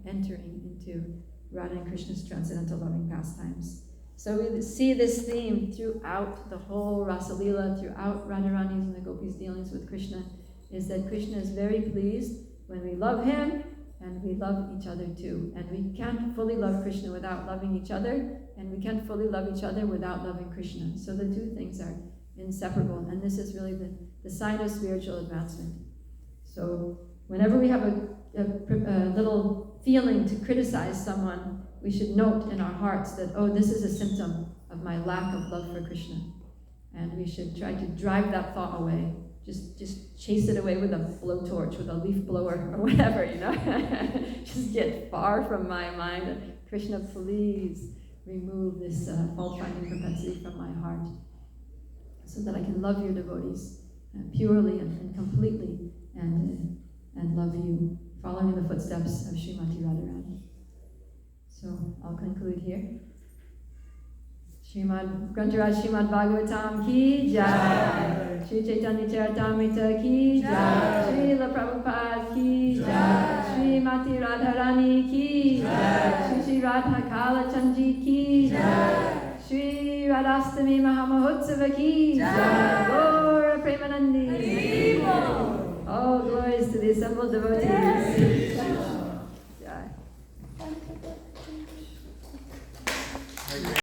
entering into Radha and Krishna's transcendental loving pastimes. So we see this theme throughout the whole Rasa Leela, throughout Radharani's and the gopis' dealings with Krishna, is that Krishna is very pleased when we love him and we love each other too. And we can't fully love Krishna without loving each other, and we can't fully love each other without loving Krishna. So the two things are inseparable, and this is really the sign of spiritual advancement. So whenever we have a little feeling to criticize someone, we should note in our hearts that, this is a symptom of my lack of love for Krishna. And we should try to drive that thought away. Just chase it away with a blowtorch, with a leaf blower, or whatever, Just get far from my mind. And Krishna, please remove this fault-finding propensity from my heart, so that I can love your devotees purely and completely, and love you, following in the footsteps of Srimati Radharani. So I'll conclude here. Grantaraj Srimad Bhagavatam ki jai. Shri Chaitanya Charitamrita ki jai. Srila Prabhupada ki jai. Srimati Radharani ki jai. Shri Radha Kala Chandji ki jai. Shri Radhastami Mahamahotsava ki jai. Gaura Premanandi. All glories to the assembled devotees.